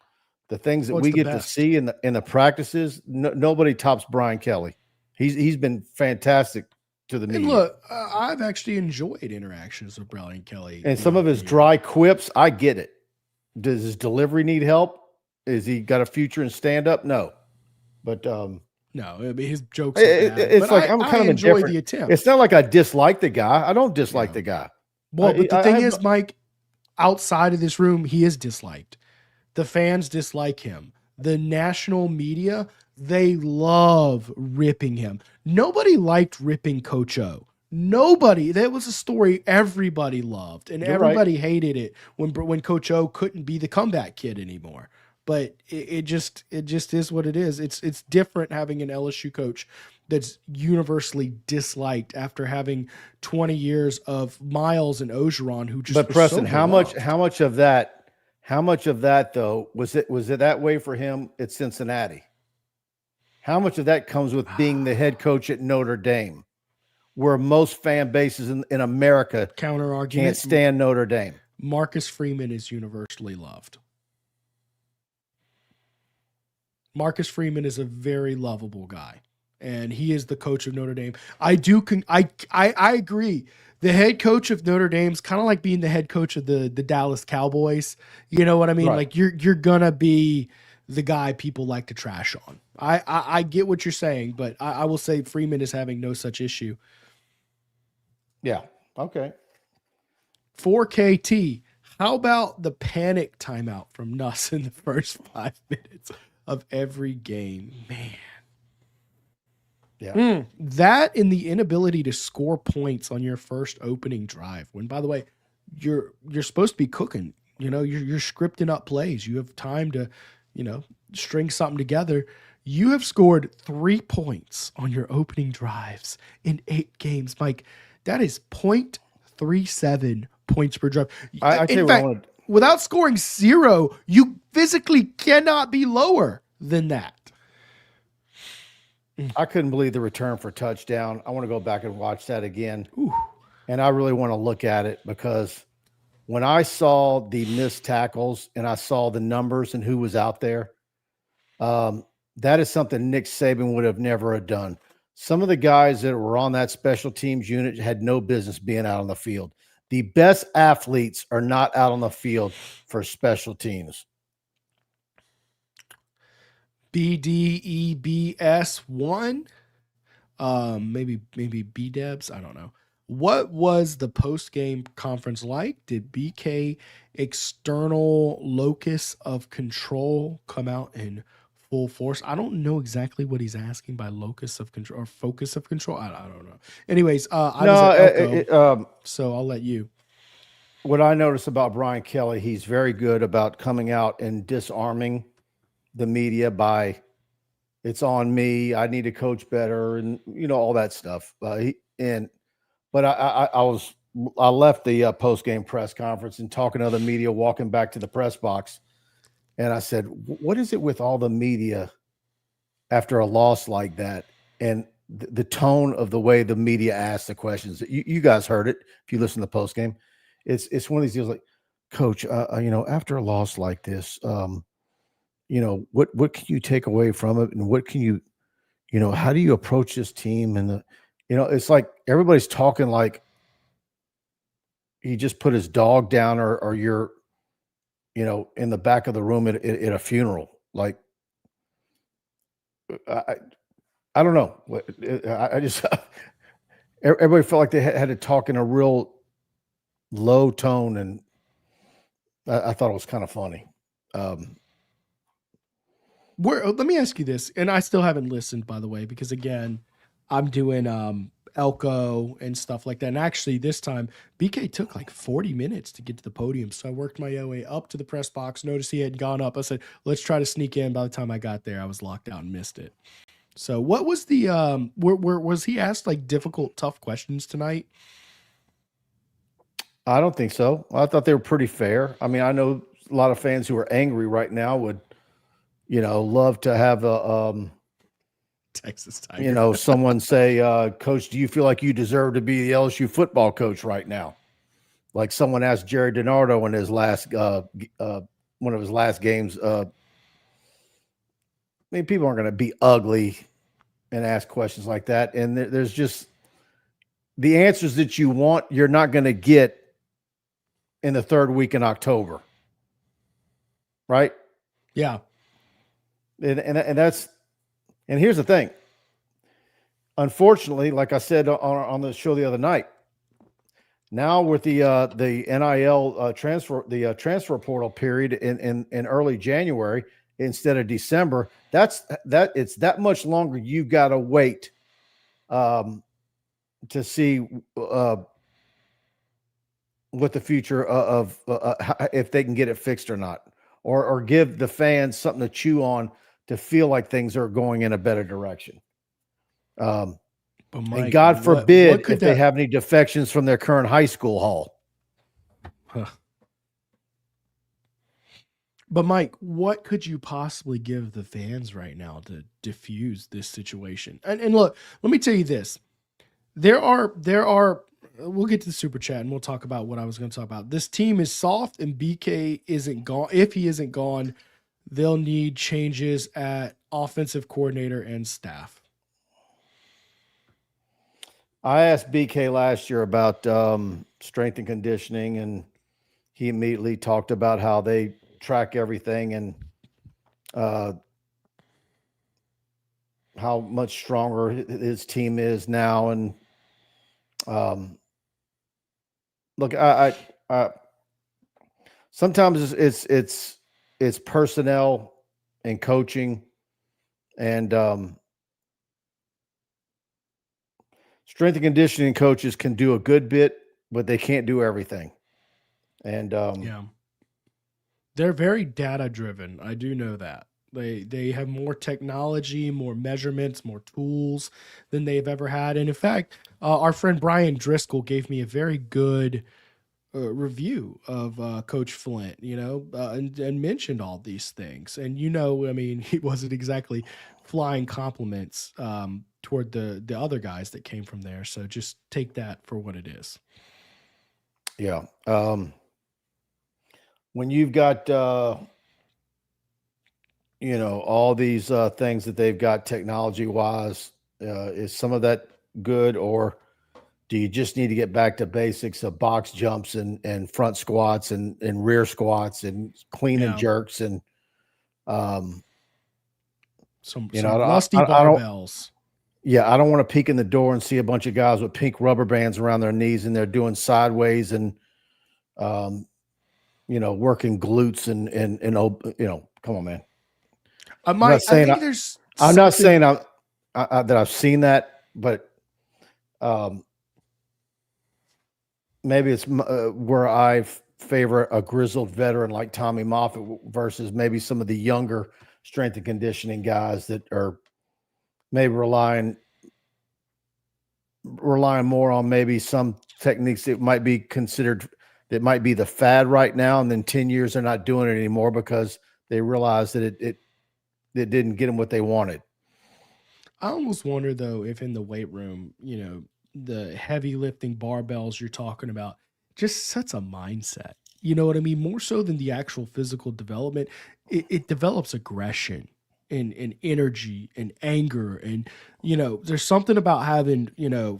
the things that we get to see in the practices, nobody tops Brian Kelly. He's been fantastic to the media. And look, I've actually enjoyed interactions with Brian Kelly. And some of his dry quips, I get it. Does his delivery need help? Is he got a future in stand-up? No. But no, I mean, his jokes it's like I'm kind of enjoy the attempt. It's not like I dislike the guy. I don't dislike the guy. Well, but the thing is, Mike, outside of this room, he is disliked. The fans dislike him. The national media, they love ripping him. Nobody liked ripping Coach O. Nobody. That was a story everybody loved, and everybody hated it when Coach O couldn't be the comeback kid anymore. But it just is what it is. It's different having an LSU coach that's universally disliked after having 20 years of Miles and Ogeron, who just. But Preston, how much of that though was it that way for him at Cincinnati? How much of that comes with being the head coach at Notre Dame, where most fan bases in America can't stand Notre Dame? Marcus Freeman is universally loved. Marcus Freeman is a very lovable guy, and he is the coach of Notre Dame. I agree. The head coach of Notre Dame's kind of like being the head coach of the Dallas Cowboys. You know what I mean? Right. Like you're gonna be the guy people like to trash on. I get what you're saying, but I will say Freeman is having no such issue. Yeah. Okay. 4KT. How about the panic timeout from Nuss in the first 5 minutes of every game? Man. Yeah. That and the inability to score points on your first opening drive. When, by the way, you're supposed to be cooking. You know, you're scripting up plays. You have time to, string something together. You have scored 3 points on your opening drives in 8 games, Mike. That is 0.37 points per drive. In fact, without scoring 0, you physically cannot be lower than that. I couldn't believe the return for touchdown. I want to go back and watch that again. Ooh. And I really want to look at it because when I saw the missed tackles and I saw the numbers and who was out there, that is something Nick Saban would have never have done. Some of the guys that were on that special teams unit had no business being out on the field. The best athletes are not out on the field for special teams. BDEBS1, maybe BDEBS. I don't know. What was the post-game conference like? Did BK external locus of control come out in full force? I don't know exactly what he's asking by locus of control or focus of control. I don't know. Anyways, I was at Elko, so I'll let you. What I noticed about Brian Kelly, he's very good about coming out and disarming the media by it's on me. I need to coach better, and all that stuff. But I left the post game press conference and talking to the media, walking back to the press box, and I said, "What is it with all the media after a loss like that?" And the tone of the way the media asked the questions. You guys heard it if you listen to the post game. It's one of these deals like, Coach, after a loss like this, what can you take away from it, and what can you, how do you approach this team? And it's like everybody's talking like he just put his dog down, or you're in the back of the room at a funeral. Like, I don't know. I just everybody felt like they had to talk in a real low tone, and I thought it was kind of funny. Let me ask you this, and I still haven't listened, by the way, because again, I'm doing Elko and stuff like that. And actually, this time, BK took like 40 minutes to get to the podium. So I worked my way up to the press box, noticed he had gone up. I said, let's try to sneak in. By the time I got there, I was locked out and missed it. So what was the, was he asked like difficult, tough questions tonight? I don't think so. I thought they were pretty fair. I mean, I know a lot of fans who are angry right now would, love to have a, Texas Tiger. Someone say, Coach, do you feel like you deserve to be the LSU football coach right now? Like someone asked Jerry DiNardo in his last, one of his last games. I mean, people aren't going to be ugly and ask questions like that. And there's just the answers that you want, you're not going to get in the third week in October. Right? Yeah. And that's, and here's the thing. Unfortunately, like I said on the show the other night, now with the NIL transfer portal period in early January instead of December, it's that much longer you've got to wait to see what the future of if they can get it fixed or not, or give the fans something to chew on to feel like things are going in a better direction. But Mike, and God forbid if they have any defections from their current high school hall. Huh. But Mike, what could you possibly give the fans right now to diffuse this situation? And look, let me tell you this. There are, we'll get to the super chat and we'll talk about what I was going to talk about. This team is soft and BK isn't gone. If he isn't gone, they'll need changes at offensive coordinator and staff. I asked BK last year about strength and conditioning, and he immediately talked about how they track everything and how much stronger his team is now. And look, I sometimes it's personnel and coaching, and strength and conditioning coaches can do a good bit, but they can't do everything. And yeah, they're very data driven. I do know that they have more technology, more measurements, more tools than they've ever had. And in fact, our friend Brian Driscoll gave me a very good review of Coach Flint, and mentioned all these things. And, I mean, he wasn't exactly flying compliments toward the other guys that came from there. So just take that for what it is. Yeah. When you've got, all these things that they've got technology wise, is some of that good, or do you just need to get back to basics of box jumps and front squats and rear squats and clean and jerks and some rusty barbells? I don't want to peek in the door and see a bunch of guys with pink rubber bands around their knees and they're doing sideways and working glutes and come on, man. I'm not saying that I've seen that, but maybe it's where I favor a grizzled veteran like Tommy Moffitt versus maybe some of the younger strength and conditioning guys that are maybe relying more on maybe some techniques that might be considered, that might be the fad right now. And then 10 years, they're not doing it anymore because they realize that it didn't get them what they wanted. I almost wonder though, if in the weight room, the heavy lifting barbells you're talking about just sets a mindset. You know what I mean? More so than the actual physical development, it develops aggression and energy and anger. And, there's something about having,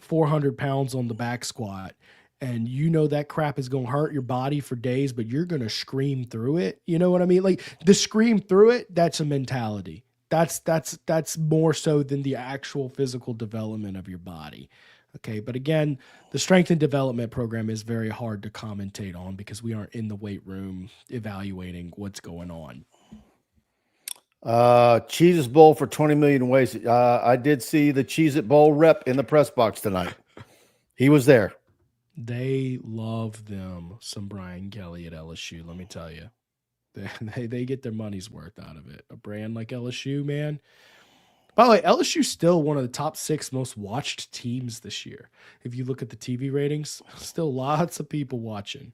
400 pounds on the back squat and you know that crap is going to hurt your body for days, but you're going to scream through it. You know what I mean? Like the scream through it, that's a mentality. That's more so than the actual physical development of your body. Okay. But again, the strength and development program is very hard to commentate on because we aren't in the weight room evaluating what's going on. Cheez-It Bowl for 20 million ways. I did see the Cheez-It Bowl rep in the press box tonight. He was there. They love them some Brian Kelly at LSU. Let me tell you, they get their money's worth out of it. A brand like LSU, man. By the way, LSU's still one of the top 6 most watched teams this year. If you look at the TV ratings, still lots of people watching.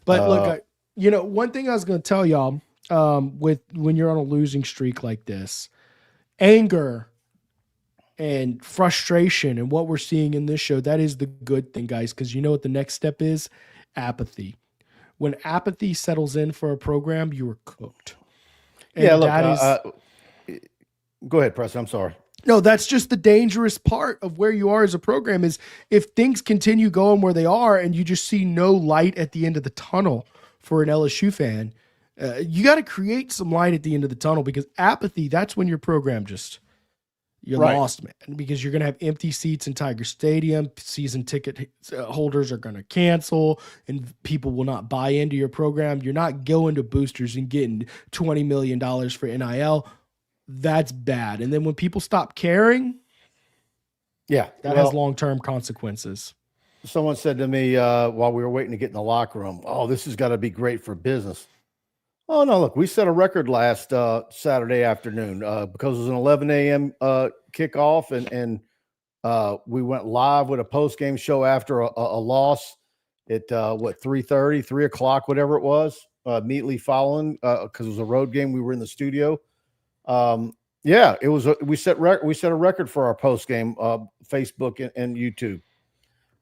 But look, one thing I was going to tell y'all, with when you're on a losing streak like this, anger and frustration and what we're seeing in this show, that is the good thing, guys, because you know what the next step is? Apathy. When apathy settles in for a program, you are cooked. And yeah, look, go ahead, Preston. I'm sorry. No, that's just the dangerous part of where you are as a program is if things continue going where they are and you just see no light at the end of the tunnel for an LSU fan, you got to create some light at the end of the tunnel because apathy, that's when your program you're lost, man, because you're going to have empty seats in Tiger Stadium. Season ticket holders are going to cancel and people will not buy into your program. You're not going to boosters and getting $20 million for NIL. That's bad. And then when people stop caring, that has long-term consequences. Someone said to me while we were waiting to get in the locker room, "Oh, this has got to be great for business." Oh, no, look, we set a record last Saturday afternoon because it was an 11 a.m. Kickoff, and we went live with a post-game show after a loss at, 3:30, 3 o'clock, whatever it was, immediately following because it was a road game. We were in the studio. It was we set a record for our post-game Facebook and YouTube.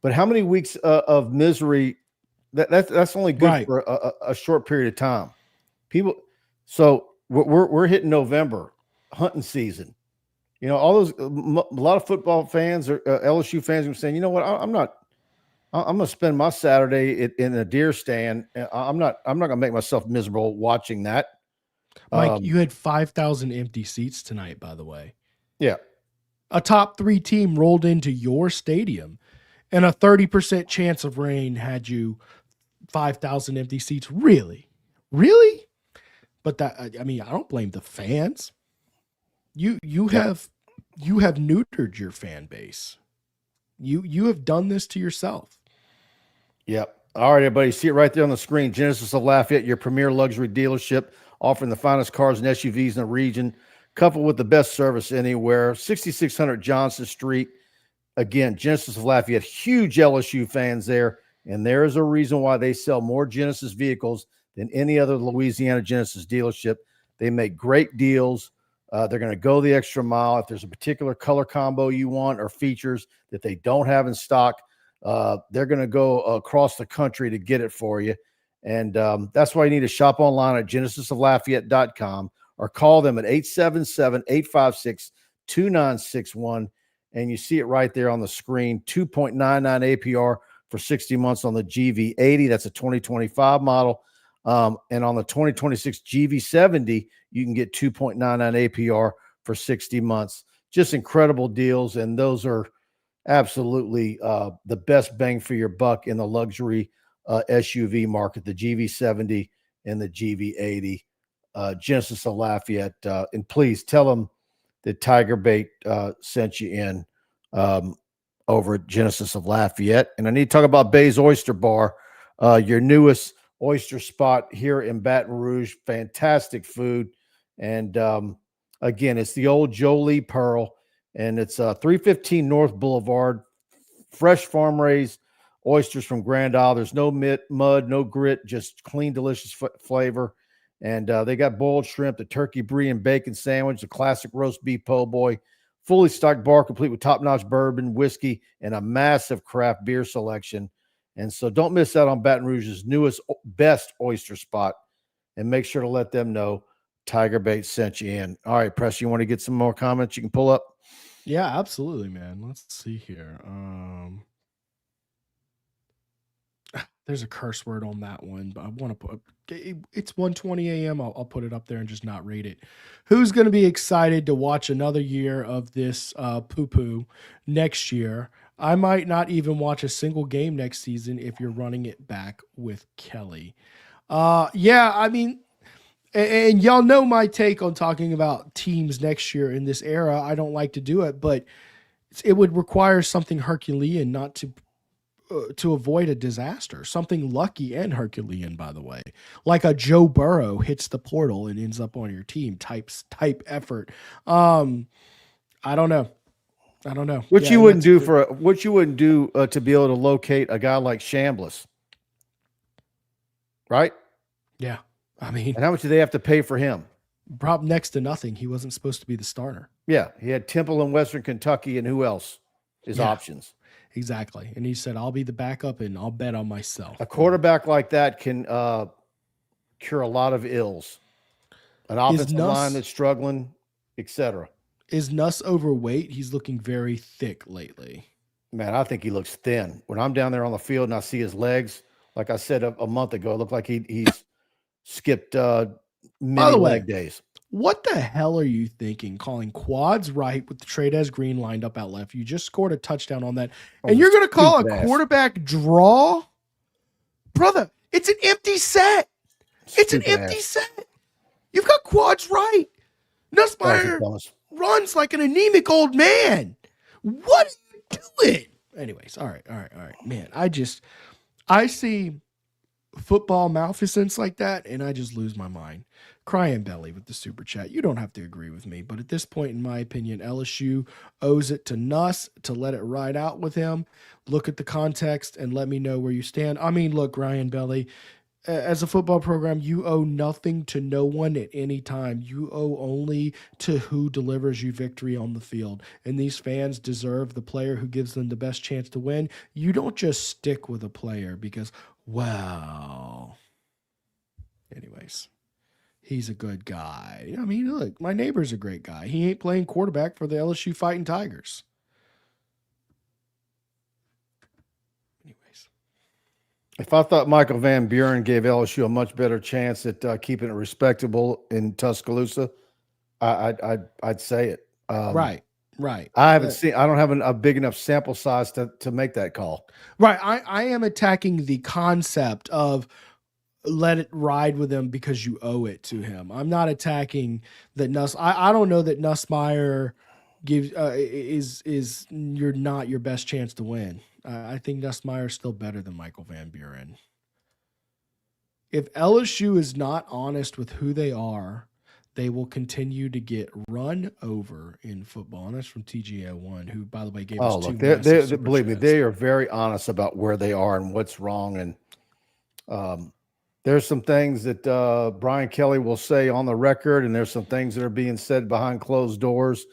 But how many weeks of misery? That's only good for a short period of time. So we're hitting November, hunting season. You know, all those a lot of football fans or LSU fans are saying, you know what, I'm going to spend my Saturday in a deer stand. I'm not going to make myself miserable watching that. Mike, you had 5,000 empty seats tonight, by the way. Yeah. A top 3 team rolled into your stadium and a 30% chance of rain had you 5,000 empty seats. Really? But I don't blame the fans. You have neutered your fan base. You have done this to yourself. Yep. All right, everybody. See it right there on the screen. Genesis of Lafayette, your premier luxury dealership, offering the finest cars and SUVs in the region, coupled with the best service anywhere. 6600 Johnson Street. Again, Genesis of Lafayette, huge LSU fans there, and there is a reason why they sell more Genesis vehicles than any other Louisiana Genesis dealership. They make great deals. They're going to go the extra mile. If there's a particular color combo you want or features that they don't have in stock, they're going to go across the country to get it for you. And that's why you need to shop online at genesisoflafayette.com or call them at 877-856-2961. And you see it right there on the screen, 2.99 APR for 60 months on the GV80. That's a 2025 model. And on the 2026 GV70, you can get 2.99 APR for 60 months. Just incredible deals. And those are absolutely the best bang for your buck in the luxury SUV market, the GV70 and the GV80. Genesis of Lafayette. And please tell them that TigerBait sent you in over at Genesis of Lafayette. And I need to talk about Baye's Oyster Bar, your newest oyster spot here in Baton Rouge. Fantastic food. And again, it's the old Jolie Pearl, and it's 315 North Boulevard. Fresh farm-raised oysters from Grand Isle. There's no mud, no grit, just clean, delicious flavor. And they got boiled shrimp, the turkey brie and bacon sandwich, the classic roast beef po' boy, fully stocked bar complete with top-notch bourbon, whiskey, and a massive craft beer selection. And so don't miss out on Baton Rouge's newest, best oyster spot. And make sure to let them know TigerBait sent you in. All right, Press, you want to get some more comments you can pull up? Yeah, absolutely, man. Let's see here. there's a curse word on that one, but I want to put it's 1:20 a.m. I'll put it up there and just not rate it. Who's going to be excited to watch another year of this poo-poo next year? I might not even watch a single game next season if you're running it back with Kelly. Yeah, I mean, and y'all know my take on talking about teams next year in this era. I don't like to do it, but it would require something Herculean not to avoid a disaster, something lucky and Herculean, by the way, like a Joe Burrow hits the portal and ends up on your team type effort. I don't know. What you wouldn't do to be able to locate a guy like Chambliss, right? Yeah. I mean, and how much do they have to pay for him? Probably next to nothing. He wasn't supposed to be the starter. Yeah. He had Temple in Western Kentucky, and who else? His options. Exactly. And he said, I'll be the backup and I'll bet on myself. A quarterback like that can cure a lot of ills. An offensive line that's struggling, etc. Is Nuss overweight? He's looking very thick lately. Man, I think he looks thin. When I'm down there on the field and I see his legs, like I said a month ago, it looked like he's skipped many leg days. What the hell are you thinking? Calling quads right with the Trades Green lined up out left. You just scored a touchdown on that. And you're going to call a quarterback draw? Brother, it's an empty set. It's an empty set. You've got quads right. Nussmeier runs like an anemic old man. What are you doing? Anyways, all right. Man, I see football malfeasance like that, and I just lose my mind. Crying belly with the super chat. You don't have to agree with me, but at this point, in my opinion, LSU owes it to Nuss to let it ride out with him. Look at the context and let me know where you stand. I mean, look, Ryan Belly, as a football program, you owe nothing to no one at any time. You owe only to who delivers you victory on the field. And these fans deserve the player who gives them the best chance to win. You don't just stick with a player because, wow. Anyways, he's a good guy. I mean, look, my neighbor's a great guy. He ain't playing quarterback for the LSU Fighting Tigers. If I thought Michael Van Buren gave LSU a much better chance at keeping it respectable in Tuscaloosa, I'd say it. Right. I haven't seen. I don't have a big enough sample size to make that call. Right. I am attacking the concept of let it ride with him because you owe it to him. I'm not attacking that Nuss. I don't know that Nussmeier gives is you're not your best chance to win. I think Nussmeier is still better than Michael Van Buren. If LSU is not honest with who they are, they will continue to get run over in football. And that's from TGA1, who, by the way, gave us two. Believe me, they are very honest about where they are and what's wrong. And there's some things that Brian Kelly will say on the record, and there's some things that are being said behind closed doors.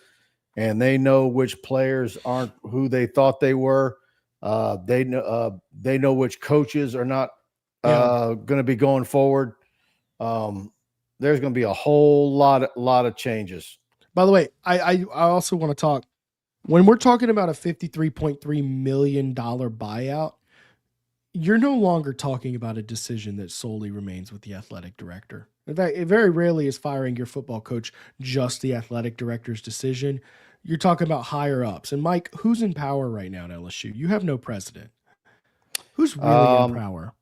And they know which players aren't who they thought they were. They know which coaches are not going to be going forward. There's going to be a whole lot of changes. By the way, I also want to talk when we're talking about a $53.3 million buyout. You're no longer talking about a decision that solely remains with the athletic director. In fact, it very rarely is firing your football coach just the athletic director's decision. You're talking about higher ups. And Mike, who's in power right now at LSU? You have no president. Who's really in power?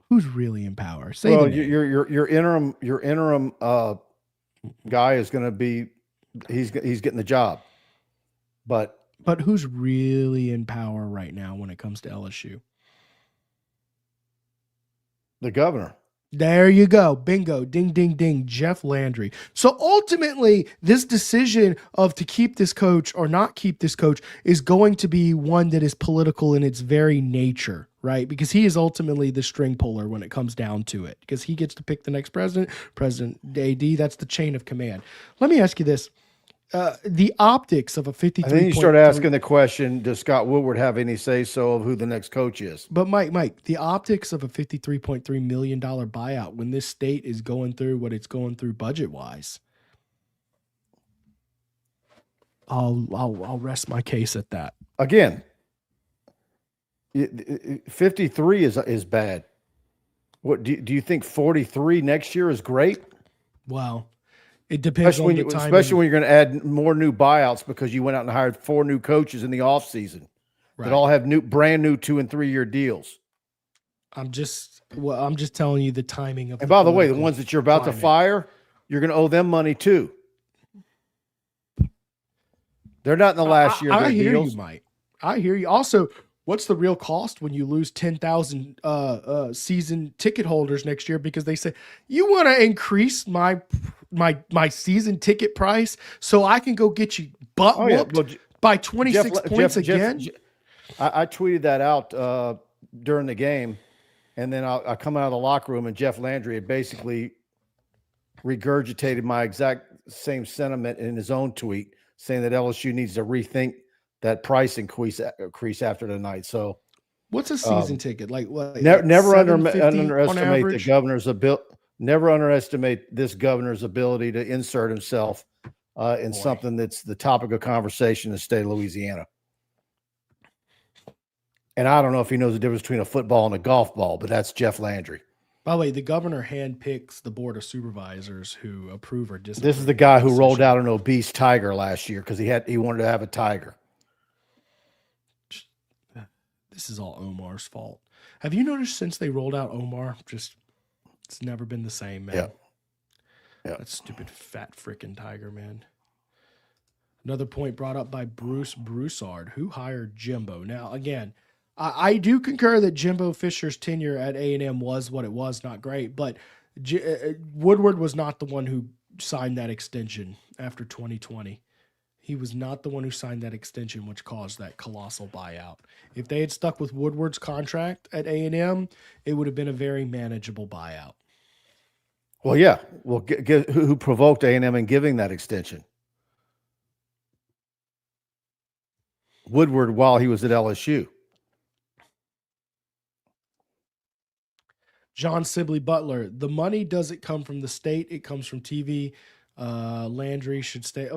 Who's really in power? Say well, your interim guy is going to be he's getting the job. But who's really in power right now when it comes to LSU? The governor. There you go. Bingo. Ding, ding, ding. Jeff Landry. So ultimately, this decision of to keep this coach or not keep this coach is going to be one that is political in its very nature, right? Because he is ultimately the string puller when it comes down to it, because he gets to pick the next president, AD. That's the chain of command. Let me ask you this. The optics of a 53. And then you start asking the question, does Scott Woodward have any say-so of who the next coach is? But Mike, the optics of a $53.3 million buyout when this state is going through what it's going through budget-wise, I'll rest my case at that. Again, 53 is bad. What do you think 43 next year is great? Wow. It depends on the timing. Especially when you're going to add more new buyouts because you went out and hired 4 new coaches in the offseason that all have brand new 2 and 3 year deals. I'm just telling you the timing of. And by the way, the ones that you're about to fire, you're going to owe them money too. They're not in the last year of their hear deals. you, Mike. I hear you. Also, what's the real cost when you lose 10,000 season ticket holders next year because they say you want to increase my season ticket price so I can go get you whooped by 26 points again? I tweeted that out during the game, and then I come out of the locker room and Jeff Landry had basically regurgitated my exact same sentiment in his own tweet, saying that LSU needs to rethink that price increase after tonight. So, what's a season ticket like? What? Never underestimate the governor's ability. Never underestimate this governor's ability to insert himself in something that's the topic of conversation in the state of Louisiana. And I don't know if he knows the difference between a football and a golf ball, but that's Jeff Landry. By the way, the governor handpicks the board of supervisors who approve or disapprove. This is the guy who rolled out an obese tiger last year because he wanted to have a tiger. This is all Omar's fault. Have you noticed since they rolled out Omar, it's never been the same, man. Yeah. That stupid fat frickin' tiger, man. Another point brought up by Bruce Broussard, who hired Jimbo. Now, again, I do concur that Jimbo Fisher's tenure at A&M was what it was, not great, but Woodward was not the one who signed that extension after 2020. He was not the one who signed that extension, which caused that colossal buyout. If they had stuck with Woodward's contract at A&M, it would have been a very manageable buyout. Well, yeah. Well, who provoked A&M in giving that extension? Woodward while he was at LSU. John Sibley Butler, the money doesn't come from the state. It comes from TV. Landry should stay.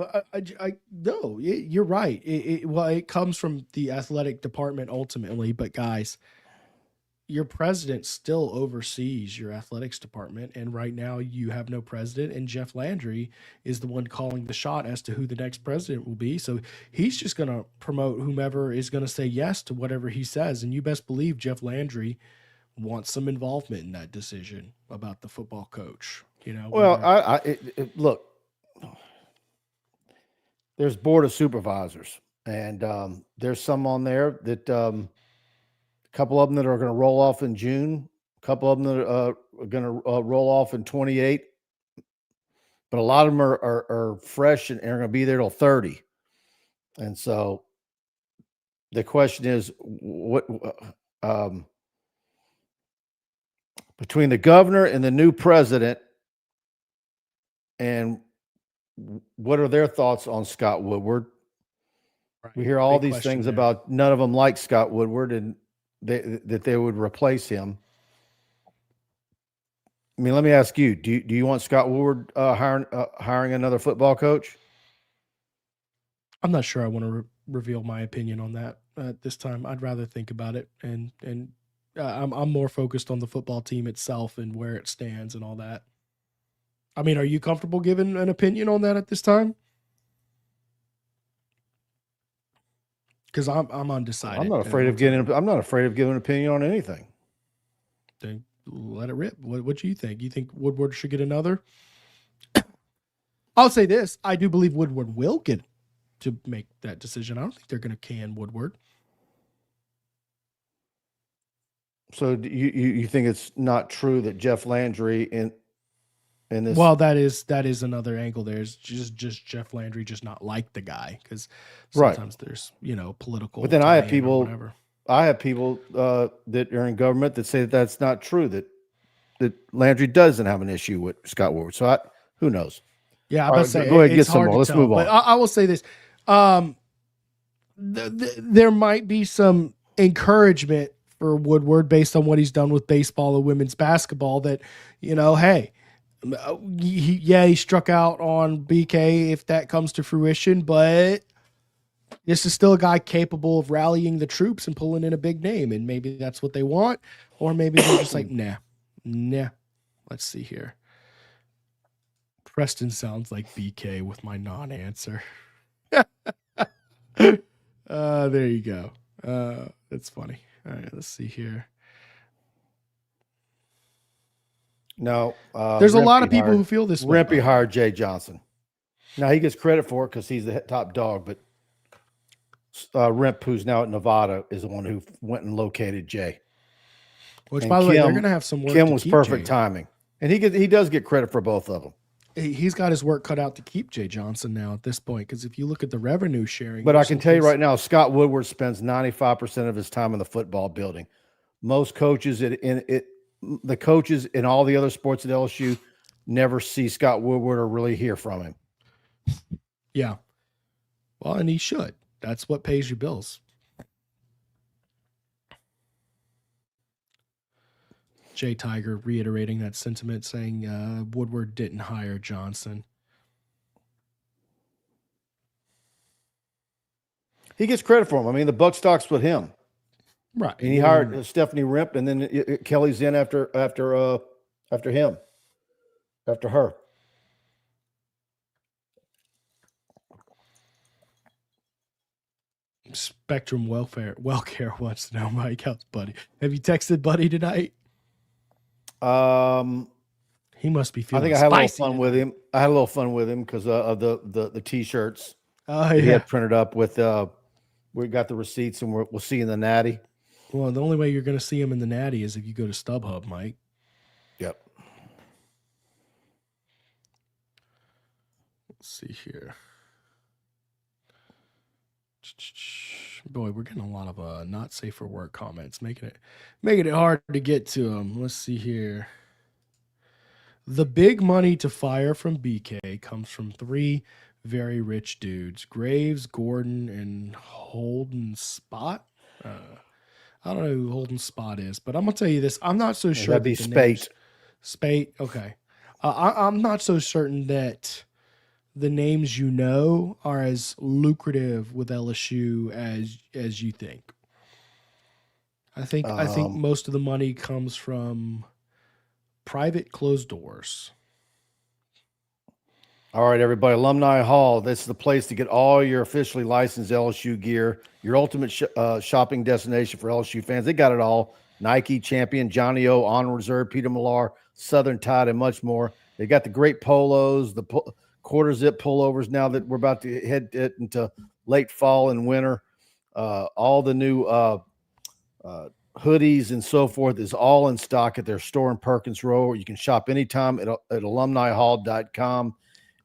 No, you're right. It comes from the athletic department ultimately, but guys, your president still oversees your athletics department. And right now you have no president, and Jeff Landry is the one calling the shot as to who the next president will be. So he's just going to promote whomever is going to say yes to whatever he says. And you best believe Jeff Landry wants some involvement in that decision about the football coach. Well, look, there's board of supervisors, and there's some on there that a couple of them that are going to roll off in June, a couple of them that are going to roll off in 28, but a lot of them are fresh and are going to be there till 30. And so the question is, what between the governor and the new president, and what are their thoughts on Scott Woodward? Right. We hear all these things about none of them like Scott Woodward and that they would replace him. I mean, let me ask you, do you want Scott Woodward hiring another football coach? I'm not sure I want to reveal my opinion on that at this time. I'd rather think about it, and I'm more focused on the football team itself and where it stands and all that. I mean, are you comfortable giving an opinion on that at this time? Because I'm undecided. I'm not afraid of giving an opinion on anything. Then let it rip. What do you think? You think Woodward should get another? I'll say this: I do believe Woodward will get to make that decision. I don't think they're going to can Woodward. So you think it's not true that Jeff Landry in this? Well, that is another angle. There's just Jeff Landry just not like the guy because sometimes there's political. But then I have people that are in government that say that that's not true. That Landry doesn't have an issue with Scott Woodward. So who knows? Yeah, I'm say go ahead and get some more. Let's move on. But I will say this: there might be some encouragement for Woodward based on what he's done with baseball and women's basketball. That hey. He struck out on BK if that comes to fruition, but this is still a guy capable of rallying the troops and pulling in a big name, and maybe that's what they want, or maybe they're just like, nah, Nah. Let's see here. Preston sounds like BK with my non-answer. There you go. That's funny. All right, let's see here. No, there's a lot Rempe of people hired- who feel this way. Rempe hired Jay Johnson. Now he gets credit for it because he's the top dog, but Remp, who's now at Nevada, is the one who went and located Jay. Which, And by the way, they're Kim- going to have some work. Kim to was keep perfect Jay. timing, and he does get credit for both of them. He's got his work cut out to keep Jay Johnson now at this point, because if you look at the revenue sharing, But I can tell you right now, Scott Woodward spends 95% of his time in the football building. Most coaches the coaches in all the other sports at LSU never see Scott Woodward or really hear from him. Yeah. Well, and he should. That's what pays your bills. Jay Tiger reiterating that sentiment, saying Woodward didn't hire Johnson. He gets credit for him. I mean, the buck stops with him. Right. And he hired Stephanie Rimp, and then Kelly's in after him, after her. Spectrum Wellcare wants to know, Mike, how's Buddy? Have you texted Buddy tonight? He must be feeling. I think I had a little fun tonight. with him. I had a little fun with him because of the T-shirts. Oh He yeah. had printed up with. We got the receipts, and we'll see in the Natty. Well, the only way you're going to see him in the Natty is if you go to StubHub, Mike. Yep. Let's see here. Boy, we're getting a lot of not safe for work comments, making it hard to get to them. Let's see here. The big money to fire from BK comes from three very rich dudes: Graves, Gordon, and Holden Spot. I don't know who Holden Spot is, but I'm gonna tell you this: I'm not so sure. That'd be Spate. Spate. Okay. I'm not so certain that the names you know are as lucrative with LSU as you think. I think most of the money comes from private closed doors. All right, everybody. Alumni Hall. This is the place to get all your officially licensed LSU gear. Your ultimate shopping destination for LSU fans. They got it all: Nike, Champion, Johnny O, On Reserve, Peter Millar, Southern Tide, and much more. They got the great polos, the quarter zip pullovers. Now that we're about to head into late fall and winter, all the new hoodies and so forth is all in stock at their store in Perkins Row. You can shop anytime at alumnihall.com.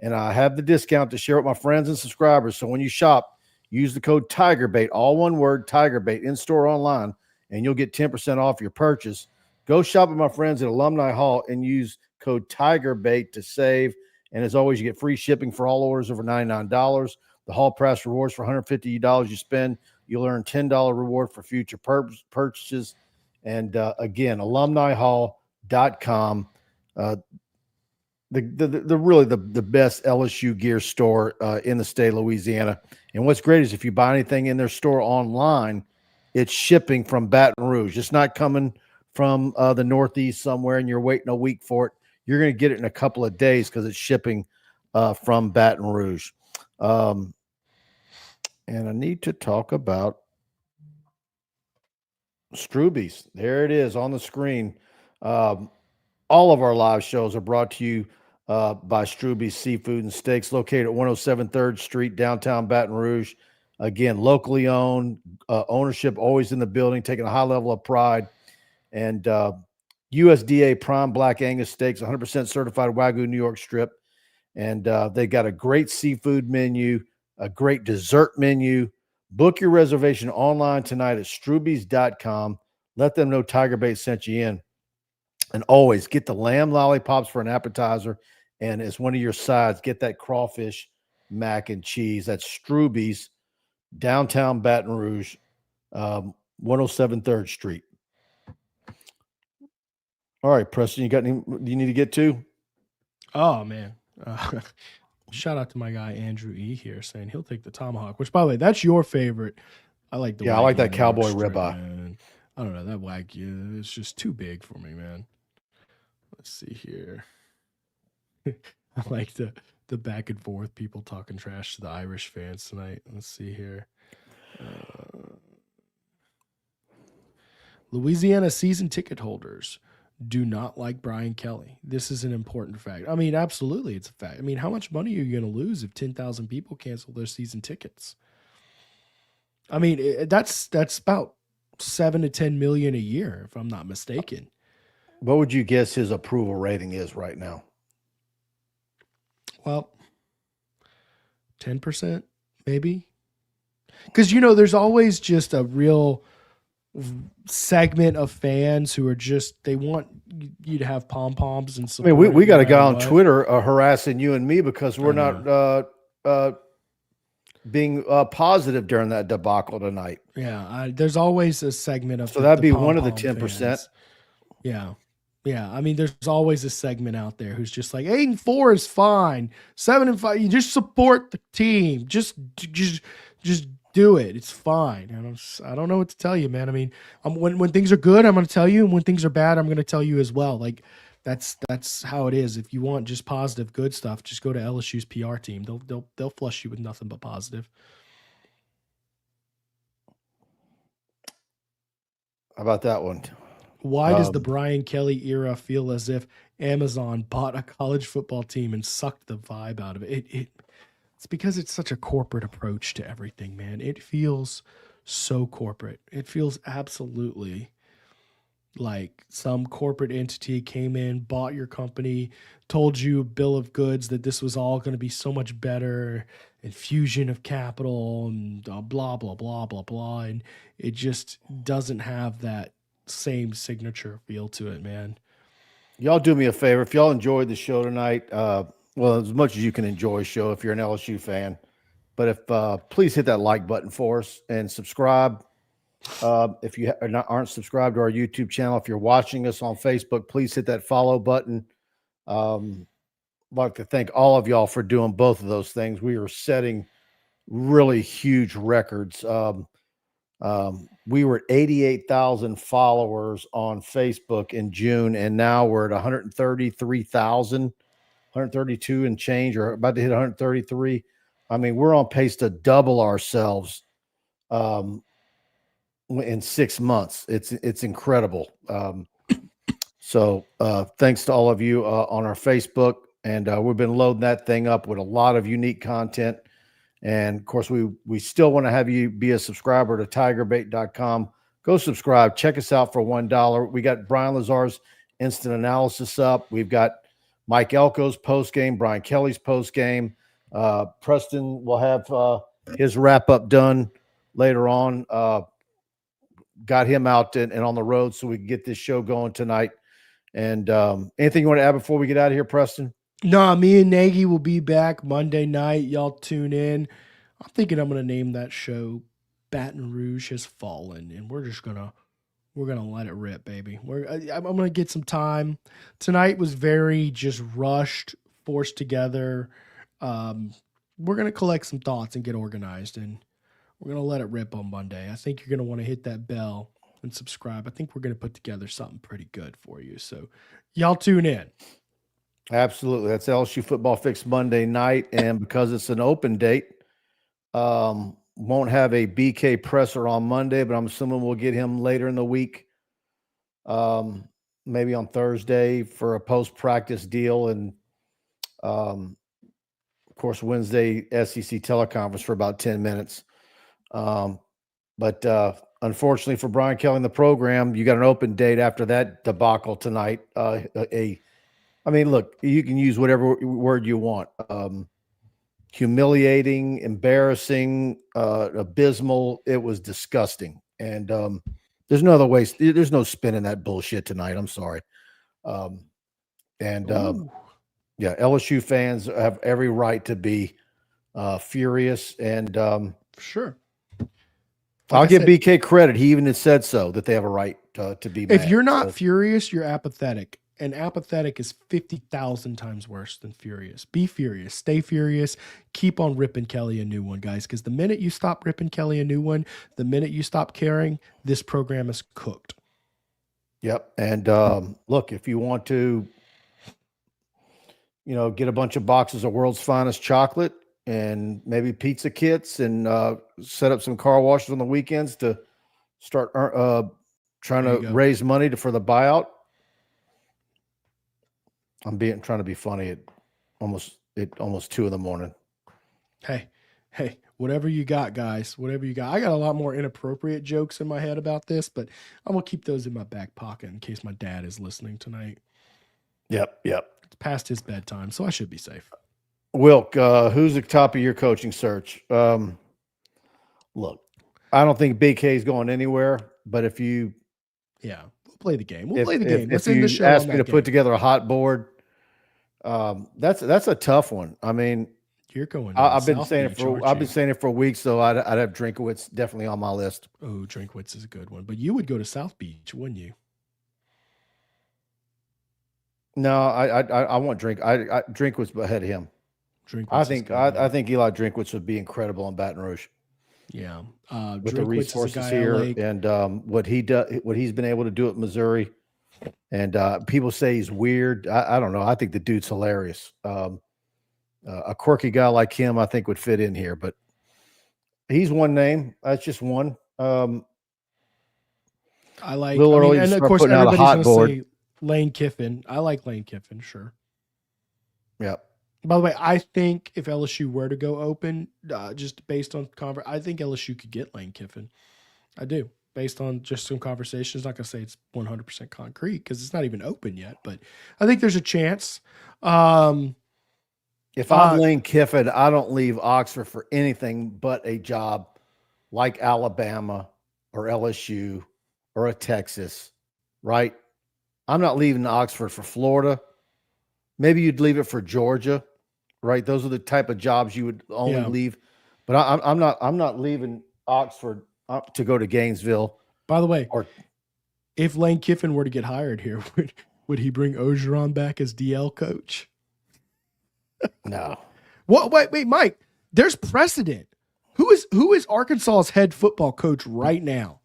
And I have the discount to share with my friends and subscribers. So when you shop, use the code TigerBait, all one word, TigerBait, in-store, online, and you'll get 10% off your purchase. Go shop with my friends at Alumni Hall and use code TigerBait to save. And as always, you get free shipping for all orders over $99. The Hall Press rewards for $150 you spend. You'll earn $10 reward for future purchases. And again, alumnihall.com. The best LSU gear store in the state of Louisiana. And what's great is if you buy anything in their store online, it's shipping from Baton Rouge. It's not coming from the Northeast somewhere and you're waiting a week for it. You're going to get it in a couple of days because it's shipping from Baton Rouge. And I need to talk about Stroubes. There it is on the screen. All of our live shows are brought to you by Stroubes Seafood and Steaks, located at 107 3rd Street, downtown Baton Rouge. Again, locally owned, ownership always in the building, taking a high level of pride. And USDA prime black Angus steaks, 100% certified Wagyu New York strip. And they got a great seafood menu, a great dessert menu. Book your reservation online tonight at Stroubes.com. Let them know TigerBait sent you in. And always get the lamb lollipops for an appetizer. And as one of your sides, get that crawfish mac and cheese. That's Stroubes, downtown Baton Rouge, 107 3rd Street. All right, Preston, you got any you need to get to? Oh, man. Shout out to my guy, Andrew E. here, saying he'll take the tomahawk, which, by the way, that's your favorite. I like the I like that Wagyu cowboy strip, ribeye. man. I don't know. That Wagyu, it's just too big for me, man. Let's see here. I like the back and forth people talking trash to the Irish fans tonight. Let's see here. Louisiana season ticket holders do not like Brian Kelly. This is an important fact. I mean, absolutely, it's a fact. I mean, how much money are you going to lose if 10,000 people cancel their season tickets? I mean, that's about 7 to 10 million a year, if I'm not mistaken. What would you guess his approval rating is right now? Well, 10%, maybe. Because, you know, there's always just a real segment of fans who are just, they want you to have pom-poms and support. I mean, we got a guy on Twitter harassing you and me because we're not being positive during that debacle tonight. Yeah, there's always a segment of so that'd be one of the 10%. Yeah. Yeah, I mean, there's always a segment out there who's just like 8-4 is fine, 7-5. You just support the team. Just do it. It's fine. I don't know what to tell you, man. I mean, when things are good, I'm going to tell you, and when things are bad, I'm going to tell you as well. Like that's how it is. If you want just positive, good stuff, just go to LSU's PR team. They'll flush you with nothing but positive. How about that one? Why does the Brian Kelly era feel as if Amazon bought a college football team and sucked the vibe out of it? It's because it's such a corporate approach to everything, man. It feels so corporate. It feels absolutely like some corporate entity came in, bought your company, told you a bill of goods that this was all going to be so much better, infusion of capital and blah, blah, blah, blah, blah. And it just doesn't have that same signature feel to it, man. Y'all do me a favor. If y'all enjoyed the show tonight, well, as much as you can enjoy a show if you're an LSU fan, but if please hit that like button for us and subscribe. If you aren't subscribed to our YouTube channel, if you're watching us on Facebook, please hit that follow button. I'd like to thank all of y'all for doing both of those things. We are setting really huge records. We were at 88,000 followers on Facebook in June, and now we're at 133,000, 132 and change, or about to hit 133. I mean, we're on pace to double ourselves in 6 months. It's incredible. So thanks to all of you on our Facebook, and we've been loading that thing up with a lot of unique content. And of course, we still want to have you be a subscriber to TigerBait.com. Go subscribe. Check us out for $1. We got Brian Lazar's instant analysis up. We've got Mike Elko's post game, Brian Kelly's post game. Preston will have his wrap up done later on. Got him out and on the road so we can get this show going tonight. And anything you want to add before we get out of here, Preston? No, me and Nagy will be back Monday night. Y'all tune in. I'm thinking I'm going to name that show Baton Rouge Has Fallen, and we're gonna let it rip, baby. I'm going to get some time. Tonight was very just rushed, forced together. We're going to collect some thoughts and get organized, and we're going to let it rip on Monday. I think you're going to want to hit that bell and subscribe. I think we're going to put together something pretty good for you. So y'all tune in. Absolutely. That's LSU Football Fix Monday night. And because it's an open date, won't have a BK presser on Monday, but I'm assuming we'll get him later in the week. Maybe on Thursday for a post-practice deal. And, of course, Wednesday SEC teleconference for about 10 minutes. But unfortunately for Brian Kelly in the program, you got an open date after that debacle tonight. I mean, look, you can use whatever word you want. Humiliating, embarrassing, abysmal. It was disgusting. And there's no other way. There's no spin in that bullshit tonight. I'm sorry. Yeah, LSU fans have every right to be furious. And sure. I'll give BK credit. He even had said so, that they have a right to be mad. If you're not furious, you're apathetic. And apathetic is 50,000 times worse than furious. Be furious. Stay furious. Keep on ripping Kelly a new one, guys. Because the minute you stop ripping Kelly a new one, the minute you stop caring, this program is cooked. Yep. And look, if you want to get a bunch of boxes of world's finest chocolate and maybe pizza kits and set up some car washes on the weekends to start trying to raise money for the buyout. I'm trying to be funny at almost 2 a.m. Hey, whatever you got, guys, whatever you got. I got a lot more inappropriate jokes in my head about this, but I'm going to keep those in my back pocket in case my dad is listening tonight. Yep. It's past his bedtime, so I should be safe. Wilk, who's the top of your coaching search? Look, I don't think BK is going anywhere, but if you... Yeah, we'll play the game. We'll play the game. If you ask me to put together a hot board, that's a tough one. I mean... You're going. I've been saying it for a week, so I'd have Drinkwitz definitely on my list. Oh, Drinkwitz is a good one, but you would go to South Beach, wouldn't you? No, I want Drinkwitz ahead of him. I think Eli Drinkwitz would be incredible in Baton Rouge. Yeah, with the resources here and what he's been able to do at Missouri, and people say he's weird. I don't know. I think the dude's hilarious. A quirky guy like him, I think, would fit in here, but he's one name. That's just one. I like, a little early and to of start course, putting out a hot board. Say Lane Kiffin. I like Lane Kiffin, sure. Yep. By the way, I think if LSU were to go open, just based on I think LSU could get Lane Kiffin. I do, based on just some conversations. Not gonna say it's 100% concrete because it's not even open yet, but I think there's a chance. If I'm Lane Kiffin, I don't leave Oxford for anything but a job like Alabama or LSU or a Texas, right? I'm not leaving Oxford for Florida. Maybe you'd leave it for Georgia, right? Those are the type of jobs you would only leave. But I'm not leaving Oxford to go to Gainesville. By the way, if Lane Kiffin were to get hired here, would he bring Ogeron back as DL coach? No. What? Wait, Mike. There's precedent. Who is Arkansas's head football coach right now?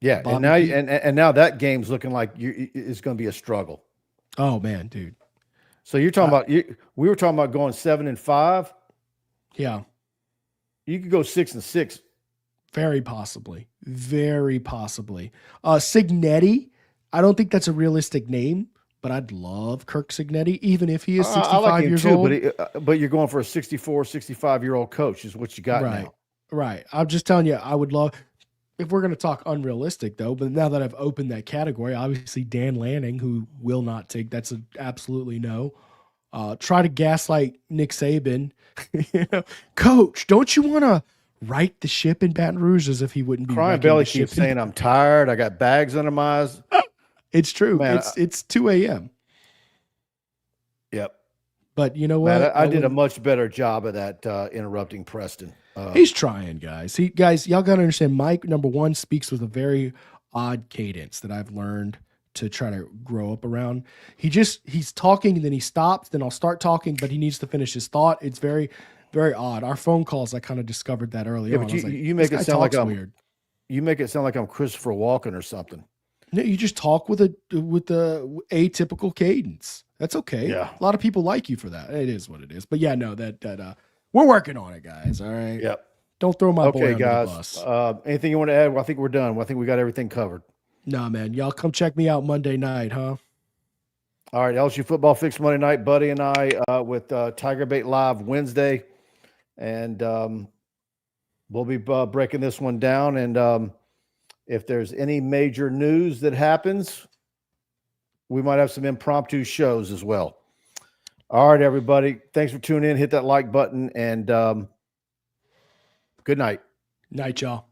Yeah, Bobby and now that game's looking like it's going to be a struggle. Oh man, dude. So you're talking about we were talking about going 7-5. Yeah, you could go 6-6. Very possibly. Signetti. I don't think that's a realistic name. But I'd love Kirk Signetti, even if he is 65 years old. But you're going for a 64, 65-year-old coach is what you got now. Right. I'm just telling you, I would love, if we're going to talk unrealistic, though, but now that I've opened that category, obviously Dan Lanning, who will not take, that's an absolutely no. Try to gaslight Nick Saban. Coach, don't you want to right the ship in Baton Rouge as if he wouldn't be crying belly keeps saying, I'm tired. I got bags under my eyes. It's true. Man, it's 2 a.m. Yep. But you know what? Man, I did a much better job of that interrupting Preston. He's trying, guys. Y'all got to understand, Mike, number one, speaks with a very odd cadence that I've learned to try to grow up around. He's talking and then he stops, then I'll start talking, but he needs to finish his thought. It's very, very odd. Our phone calls, I kind of discovered that early on. But you make it sound like I'm weird. You make it sound like I'm Christopher Walken or something. No, you just talk with a atypical cadence. That's okay. Yeah. A lot of people like you for that. It is what it is. But yeah, no, that we're working on it, guys. All right. Yep. Don't throw my boy under guys. the bus. Anything you want to add? Well, I think we're done. I think we got everything covered. Nah, man. Y'all come check me out Monday night, huh? All right. LSU Football Fix Monday night. Buddy and I with TigerBait Live Wednesday. And we'll be breaking this one down. And if there's any major news that happens, we might have some impromptu shows as well. All right, everybody. Thanks for tuning in. Hit that like button and good night. Night, y'all.